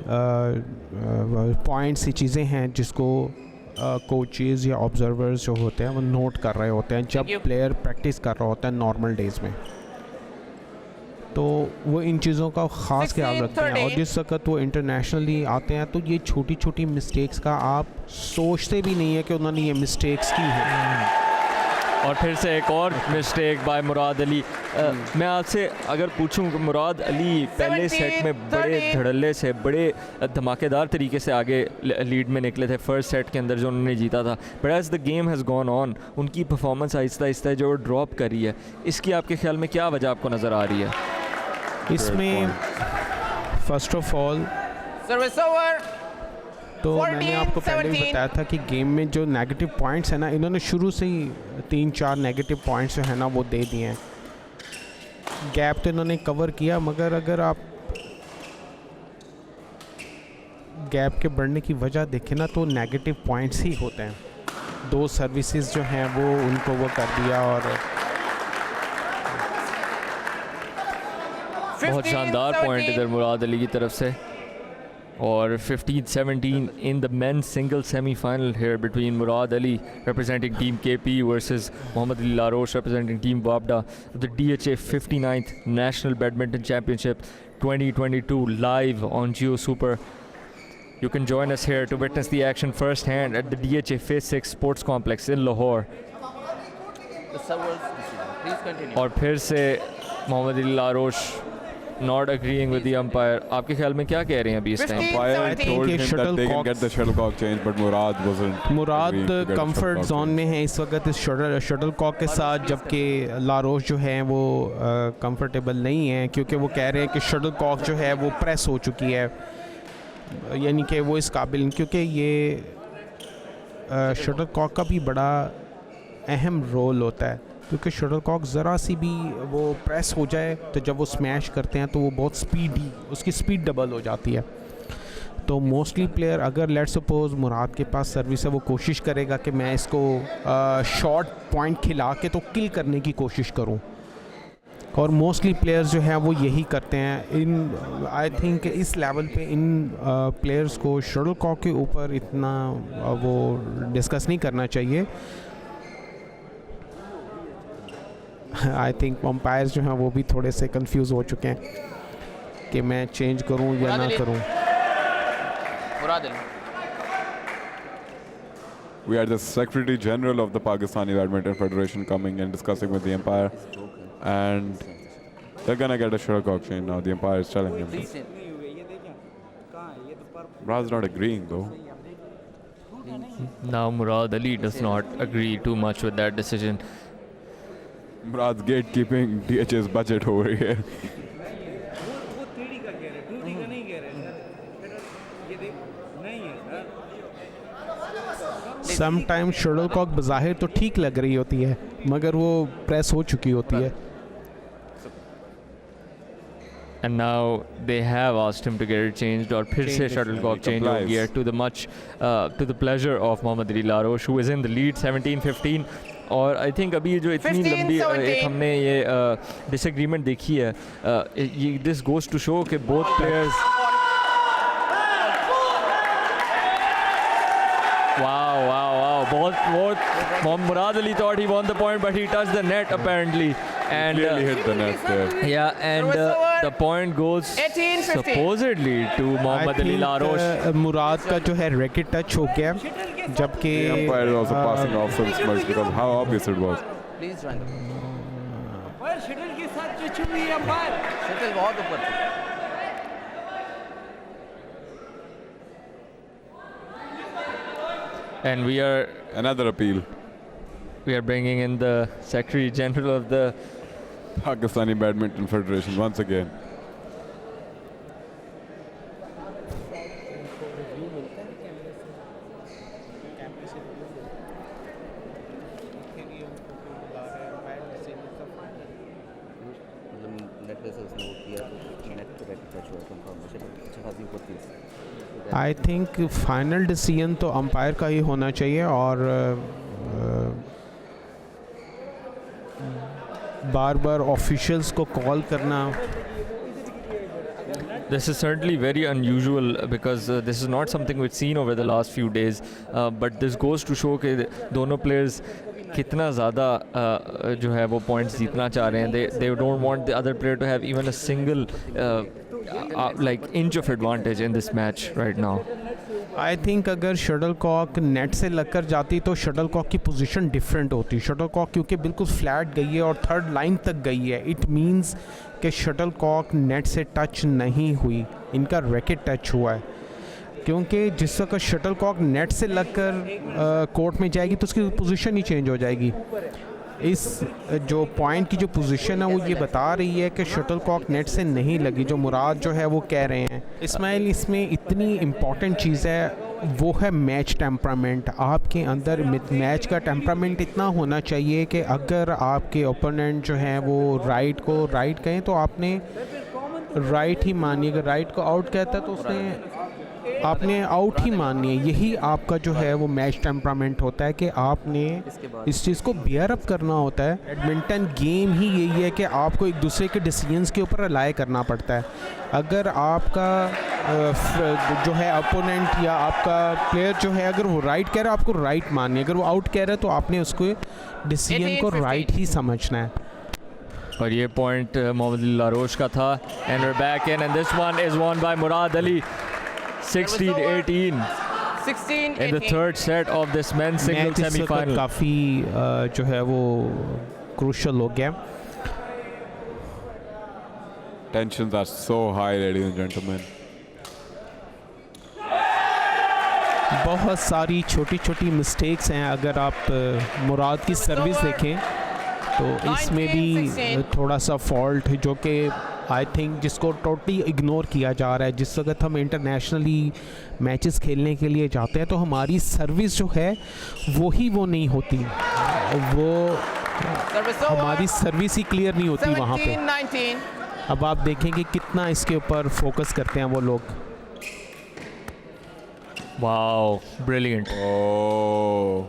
पॉइंट्स, ये चीज़ें हैं जिसको कोचेस या ऑब्जर्वर्स जो होते हैं वो नोट कर रहे होते हैं जब Thank you. प्लेयर प्रैक्टिस कर रहा होता है नॉर्मल डेज़ में, तो वो इन चीज़ों का ख़ास ख्याल रखते हैं। और जिस वक्त वो इंटरनेशनली आते हैं तो ये छोटी छोटी मिस्टेक्स का आप सोचते भी नहीं है कि उन्होंने ये मिस्टेक्स की हैं। और फिर से एक और मिस्टेक बाय मुराद अली। मैं आपसे अगर पूछूं कि मुराद अली पहले सेट में बड़े 17-13 धड़ल्ले से, बड़े धमाकेदार तरीके से आगे लीड में निकले थे फर्स्ट सेट के अंदर जो उन्होंने जीता था, but as the game has gone on उनकी परफॉर्मेंस आहिस्ता आहिस्ता जो ड्रॉप कर रही है, इसकी आपके ख्याल में क्या वजह आपको नज़र आ रही है? इसमें first of all service over. तो मैंने आपको पहले भी 14-17 बताया था कि गेम में जो नेगेटिव पॉइंट्स है ना, इन्होंने शुरू से ही 3-4 नेगेटिव पॉइंट्स जो है ना वो दे दिए हैं। गैप तो इन्होंने कवर किया, मगर अगर आप गैप के बढ़ने की वजह देखें ना तो नेगेटिव पॉइंट्स ही होते हैं। 2 सर्विसेज जो हैं वो उनको वो कर दिया, और बहुत शानदार पॉइंट इधर मुराद अली की तरफ से। और 15-17 in the men's single semi-final here between Murad Ali representing Team KP versus Mohammad Ali Larosh representing Team Wabda, the DHA 59th National Badminton Championship 2022 live on Geo Super. You can join us here to witness the action firsthand at the DHA Phase 6 Sports Complex in Lahore. The servers decision. Please continue. और फिर से Mohammad Ali लारोश not agreeing with the umpire. आपके ख्याल में क्या कह रहे हैं अभी इस टाइम? 15 Umpire 17 told ये him that they can shuttlecocks- get the shuttlecock changed, but Murad wasn't. Murad agreeing to get the comfort shuttlecock zone changed. में है इस वक्त इस शटल कॉक के साथ, जबकि लारोश जो है वो कंफर्टेबल नहीं है, क्योंकि वो कह रहे हैं कि शटल कॉक जो है वो प्रेस हो चुकी है, यानी कि वो इस काबिल, क्योंकि ये शटल कॉक का भी बड़ा अहम रोल होता है, क्योंकि शटल कॉक ज़रा सी भी वो प्रेस हो जाए तो जब वो स्मैश करते हैं तो वो बहुत स्पीडी, उसकी स्पीड डबल हो जाती है। तो मोस्टली प्लेयर, अगर लेट्स सपोज मुराद के पास सर्विस है, वो कोशिश करेगा कि मैं इसको शॉर्ट पॉइंट खिला के तो किल करने की कोशिश करूं, और मोस्टली प्लेयर्स जो हैं वो यही करते हैं। इन आई थिंक इस लेवल पे इन प्लेयर्स को शटल कॉक के ऊपर इतना वो डिस्कस नहीं करना चाहिए। आई थिंक अंपायर्स जो हैं वो भी थोड़े से कंफ्यूज हो चुके हैं कि मैं चेंज करूं या ना करूं। Murad Ali. We had the Secretary General of the Pakistani Badminton Federation coming and discussing with the umpire, and they're gonna get a shuttlecock change now. The umpire is telling him this. Murad's not agreeing though. Now Murad Ali does not agree too much with that decision. Murad's gatekeeping DHA's budget over here. वो 3D का कह रहे, 2D का नहीं कह रहे sir. ये देख नहीं है सर। समटाइम शटल कॉक बज़ाहिर तो ठीक लग रही होती है, मगर वो प्रेस हो चुकी होती है। and now they have asked him to get it changed, और फिर से shuttlecock change हो गया to the to the pleasure of Mohammad Ali Laroche, who is in the lead 17-15. और आई थिंक अभी जो इतनी 15, लंबी 17. एक हमने ये डिसएग्रीमेंट देखी है, ये दिस गोज टू शो कि बोथ प्लेयर्स wow बहुत Murad Ali thought he won the point, but he touched the net apparently, and Clearly hit the net there. yeah, and the point goes 18-15. supposedly to Mohammad Ali Laroche. मुराद का जो है racket touch हो गया, जबकि The umpire is also passing off some smudge because how obvious it was. Please join the और shuttle के साथ जो छुपी है अंपायर शटल बहुत ऊपर थी. And we are Another appeal. bringing in the Secretary General of the Pakistani Badminton Federation once again. I think final decision तो अंपायर का ही होना चाहिए, और बार बार ऑफिशियल्स को कॉल करना. This is certainly very unusual because this is not something we've seen over the last few days, but this goes to show कि दोनों players कितना ज़्यादा जो है वो points जीतना चाह रहे हैं. They don't want the other player to have even a single like inch of advantage in this match right now. I think अगर शटल कॉक नेट से लगकर जाती तो शटल कॉक की पोजीशन डिफरेंट होती. शटल कॉक क्योंकि बिल्कुल flat गई है और थर्ड लाइन तक गई है, इट मींस कि शटल कॉक नेट से टच नहीं हुई, इनका रैकेट टच हुआ है. क्योंकि जिस वक्त शटल कॉक नेट से लगकर कोर्ट में जाएगी तो उसकी पोजीशन ही चेंज हो जाएगी. इस जो पॉइंट की जो पोजीशन है वो ये बता रही है कि शटल कॉक नेट से नहीं लगी, जो मुराद जो है वो कह रहे हैं. इस्माइल, इसमें इतनी इम्पॉर्टेंट चीज़ है वो है मैच टेम्परामेंट. आपके अंदर मैच का टेम्परामेंट इतना होना चाहिए कि अगर आपके ओपोनेंट जो हैं वो राइट को राइट कहें तो आपने राइट ही मानिए, अगर राइट को आउट कहता है तो उसने आपने आउट ही माननी है. यही आपका जो है वो मैच टेम्परामेंट होता है कि आपने इस चीज़ को बियर अप करना होता है. बैडमिंटन गेम ही यही है कि आपको एक दूसरे के डिसीजंस के ऊपर रिलाय करना पड़ता है. अगर आपका जो है अपोनेंट या आपका प्लेयर जो है अगर वो राइट कह रहा है आपको राइट माननी है, अगर वो आउट कह रहा है तो आपने उसको डिसीजन को राइट ही समझना है. और ये पॉइंट मोहम्मद अली लारोश का था. And we're back in, and this one is won by Murad Ali. 16-18 in the third set of this men's singles semi-final. काफ़ी जो है वो क्रूशल हो गया. Tensions are so high, ladies and gentlemen. बहुत सारी छोटी छोटी मिस्टेक्स हैं. अगर आप मुराद की सर्विस देखें तो इसमें भी थोड़ा सा फॉल्ट है जो कि आई थिंक जिसको टोटली इग्नोर किया जा रहा है. जिस वक्त हम इंटरनेशनली मैचेस खेलने के लिए जाते हैं तो हमारी सर्विस जो है वो नहीं होती, वो हमारी सर्विस ही क्लियर नहीं होती वहाँ पे. 17-19. अब आप देखें कि कितना इसके ऊपर फोकस करते हैं वो लोग. Wow, brilliant. Oh.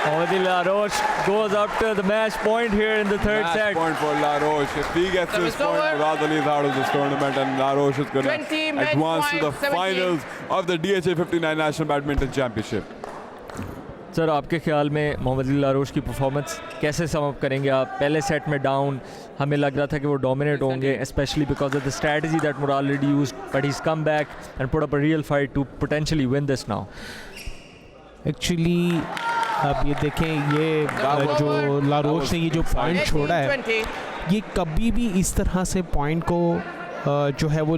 Mohammad Ali Laroche goes up to the match point here in the third Match set. point for Laroche. If he gets Service this point, over. Murad Ali is out of this tournament and Laroche is going 20 to match advance to the point, 17. finals of the DHA 59 National Badminton Championship. Sir, आपके ख्याल में मोहम्मद अली लारोश की performance कैसे sum up करेंगे आप? पहले set में down हमें लग रहा था कि वो डोमिनेट होंगे, especially because of the strategy that Murad Ali used, but he is come back and put up a real fight to potentially win this now. Actually अब ये देखें, ये जो लारोश ने ये जो पॉइंट छोड़ा है, 18-20. ये कभी भी इस तरह से पॉइंट को जो है वो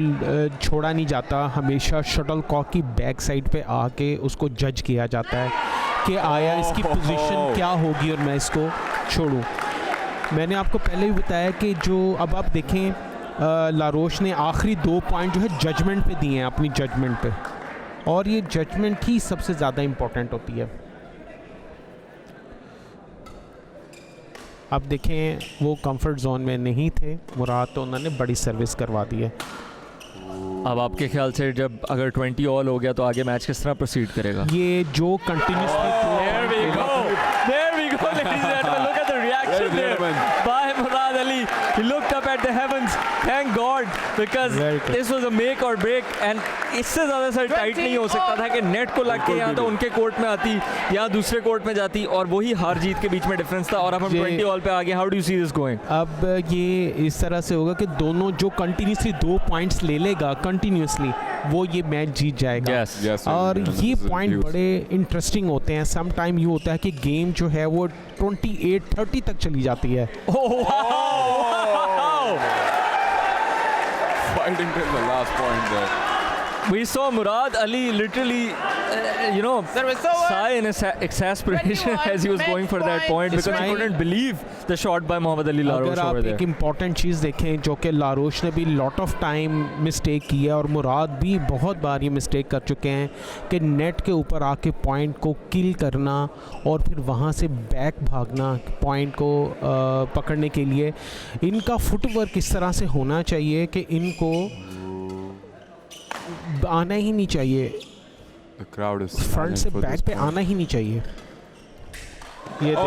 छोड़ा नहीं जाता. हमेशा शटल कॉक की बैक साइड पे आके उसको जज किया जाता है कि आया इसकी पोजीशन क्या होगी और मैं इसको छोड़ूं. मैंने आपको पहले भी बताया कि जो अब आप देखें लारोश ने आखिरी 2 पॉइंट जो है जजमेंट पे दिए हैं, अपनी जजमेंट पे, और ये जजमेंट ही सबसे ज़्यादा इम्पोर्टेंट होती है. अब देखें वो कंफर्ट जोन में नहीं थे मुराद, तो उन्होंने बड़ी सर्विस करवा दी है। अब आपके ख्याल से जब अगर 20 ऑल हो गया तो आगे मैच किस तरह प्रोसीड करेगा? ये जो continuously There we go, ladies and gentlemen. Look at the reaction there by Murad Ali. He looked up at the heavens. Thank God, because Very good. this was a make or break, and इससे ज़्यादा sir tight नहीं हो सकता था कि net को लग के यहाँ तो उनके कोर्ट में आती या दूसरे कोर्ट में जाती, और वही हार जीत के बीच में डिफरेंस था, और अब हम 20 ऑल पे आ गए। How do you see this going? अब ये इस तरह से होगा कि दोनों जो कंटिन्यूसली 2 पॉइंट्स ले लेगा कंटिन्यूसली, वो ये मैच जीत जाएगा। Yes, और yes, ये this is पॉइंट huge. बड़े इंटरेस्टिंग होते हैं। सम टाइम ये होता है कि गेम जो है वो 28-30 तक चली जाती है। Fighting till the last point there. We saw Murad Ali literally, Service over. sigh in exasperation 21 as he was going for that match point, because he point. couldn't believe the shot by Mohammad Ali अगर Laroche आप over एक there. Important चीज़ देखें जो कि लारोश ने भी lot of time mistake की है, और मुराद भी बहुत बार ये मिस्टेक कर चुके हैं कि नेट के ऊपर आके पॉइंट को किल करना और फिर वहाँ से बैक भागना पॉइंट को पकड़ने के लिए। इनका फुटवर्क इस तरह से होना चाहिए कि इनको आना ही नहीं चाहिए, The crowd is front silent से for बैक this पे point. आना ही नहीं चाहिए। ये Oh,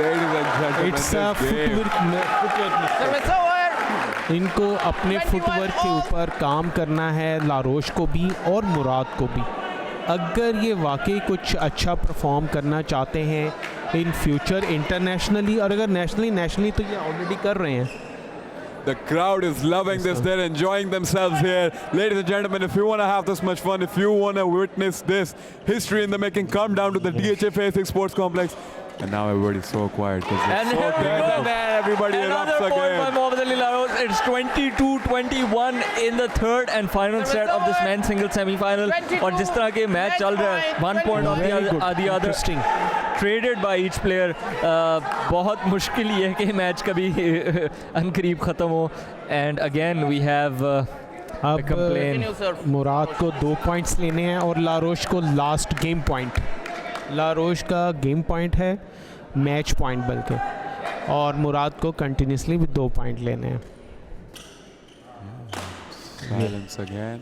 ladies and gentlemen, it's this game. Footwork Service over. इनको अपने 21 फुटवर्क के all. ऊपर काम करना है, लारोश को भी और मुराद को भी। अगर ये वाकई कुछ अच्छा परफॉर्म करना चाहते हैं इन फ्यूचर इंटरनेशनली, और अगर नेशनली तो ये ऑलरेडी कर रहे हैं। The crowd is loving this. They're enjoying themselves here. Ladies and gentlemen, if you want to have this much fun, if you want to witness this history in the making, come down to the DHA Phase 6 Sports Complex. And now everybody's so quiet because And it's so here we dead. go. And then everybody Another erupts point by again. Mohammad Ali Laroche. It's 22-21 in the third and final set of this men's single semi-final. और जिस तरह के match चल रहा है, 1 point of Very good, the other, interesting. traded by each player. बहुत मुश्किल ये है कि मैच कभी अनकरीब ख़त्म हो. And again we have a complaint. Continue, sir. मुराद को 2 पॉइंट्स लेने हैं और लारोश को लास्ट गेम पॉइंट। लारोश का गेम पॉइंट है, मैच पॉइंट बल्कि, और मुराद को कंटिन्यूसली भी 2 पॉइंट लेने हैं। Silence again.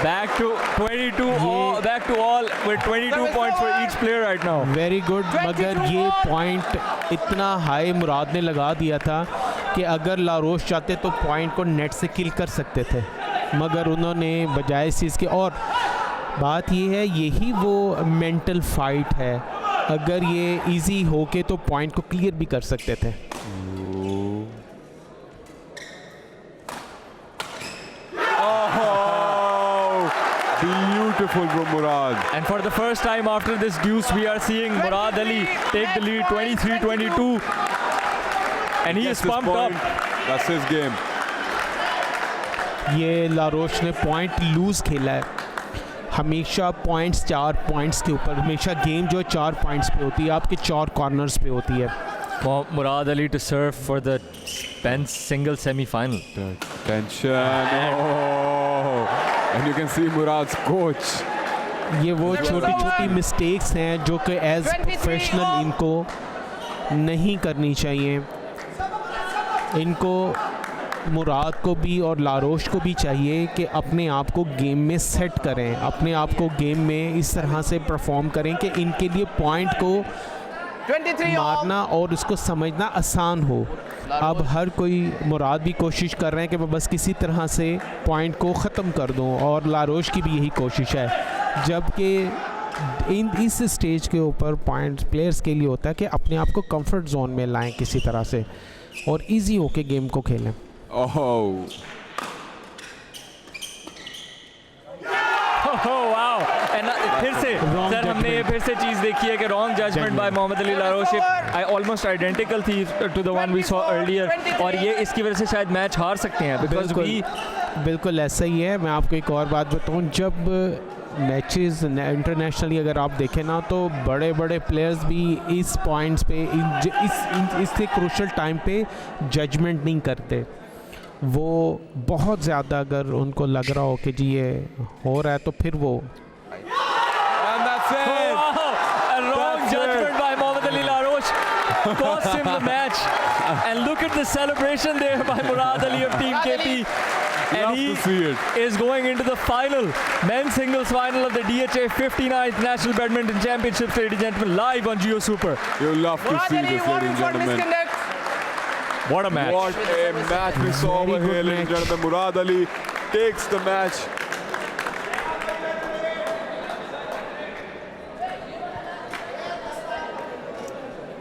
Back to 22 all, back to all with 22 points for each player right now. Very good, मगर ये पॉइंट इतना हाई मुराद ने लगा दिया था कि अगर लारोश चाहते तो पॉइंट को नेट से किल कर सकते थे, मगर उन्होंने बजाय इस चीज़ के। और बात ये है, यही वो मेंटल फाइट है। अगर ये इजी हो के तो पॉइंट को क्लियर भी कर सकते थे। Oh, beautiful from Murad. And for the first time after this deuce, we are seeing Murad Ali take the lead 23-22. And he Gets is this pumped point. up. That's his game. ये लारोश ने point loose खेला है। हमेशा points 4 points के ऊपर, हमेशा game जो 4 points पे होती है, आपके 4 कॉर्नर्स पे होती है। Murad Ali to serve for the men's single semi-final. The tension. Oh, and you can see Murad's coach. ये वो छोटी छोटी मिस्टेक्स हैं जो कि एज 23 प्रोफेशनल इनको नहीं करनी चाहिए। इनको मुराद को भी और लारोश को भी चाहिए कि अपने आप को गेम में सेट करें, अपने आप को गेम में इस तरह से परफॉर्म करें कि इनके लिए पॉइंट को 23 all. मारना और उसको समझना आसान हो। अब हर कोई, मुराद भी कोशिश कर रहे हैं कि मैं बस किसी तरह से पॉइंट को ख़त्म कर दूं, और लारोश की भी यही कोशिश है। जबकि इस स्टेज के ऊपर पॉइंट प्लेयर्स के लिए होता है कि अपने आप को कंफर्ट जोन में लाएं किसी तरह से और इजी होके गेम को खेलें। Oh, Oh wow! And फिर से Wrong सर हमने ये judgment. फिर से चीज़ देखी है कि wrong judgment by Mohammad Ali Laroche almost identical थी to the one we saw earlier, और ये इसकी वजह से शायद मैच हार सकते हैं बिकॉज वी बिल्कुल ऐसा ही है। मैं आपको एक और बात बताऊं, जब मैचेस इंटरनेशनली अगर आप देखें ना, तो बड़े बड़े प्लेयर्स भी इस पॉइंट्स पे इससे क्रूशल टाइम पे जजमेंट नहीं करते। वो बहुत ज़्यादा अगर उनको लग रहा हो कि जी ये हो रहा है, तो फिर वो and cost him the match. And look at the celebration there by Murad Ali of Team Murad KP. Ali. And Love he to see it. is going into the final, men's singles final of the DHA 59th National Badminton Championships, ladies and gentlemen, live on Geo Super. You love to Murad see Ali this, won ladies and for gentlemen. misconduct. What a match. What a match we saw Very over here, good ladies and match. gentlemen. Murad Ali takes the match.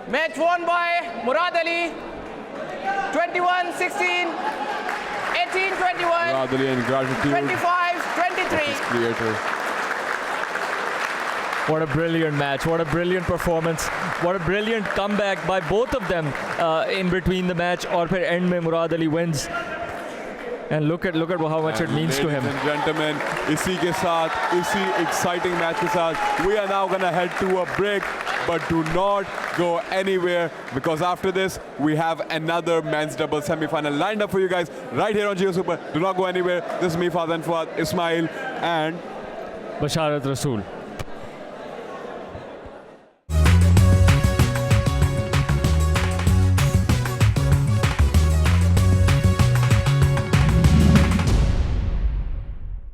Match won by Murad Ali. 21-16, 18-21, Murad Ali and gratitude 25-23. creator. What a brilliant match. What a brilliant performance. What a brilliant comeback by both of them in between the match. और फिर end में Murad Ali wins. And look at how much it means to him. Ladies and gentlemen, इसी के साथ, इसी exciting match के साथ, we are now gonna head to a break, but do not go anywhere because after this we have another men's doubles semi-final lined up for you guys right here on Geo Super. Do not go anywhere. This is me, Fazan Fuad, Ismail, and Basharat Rasool.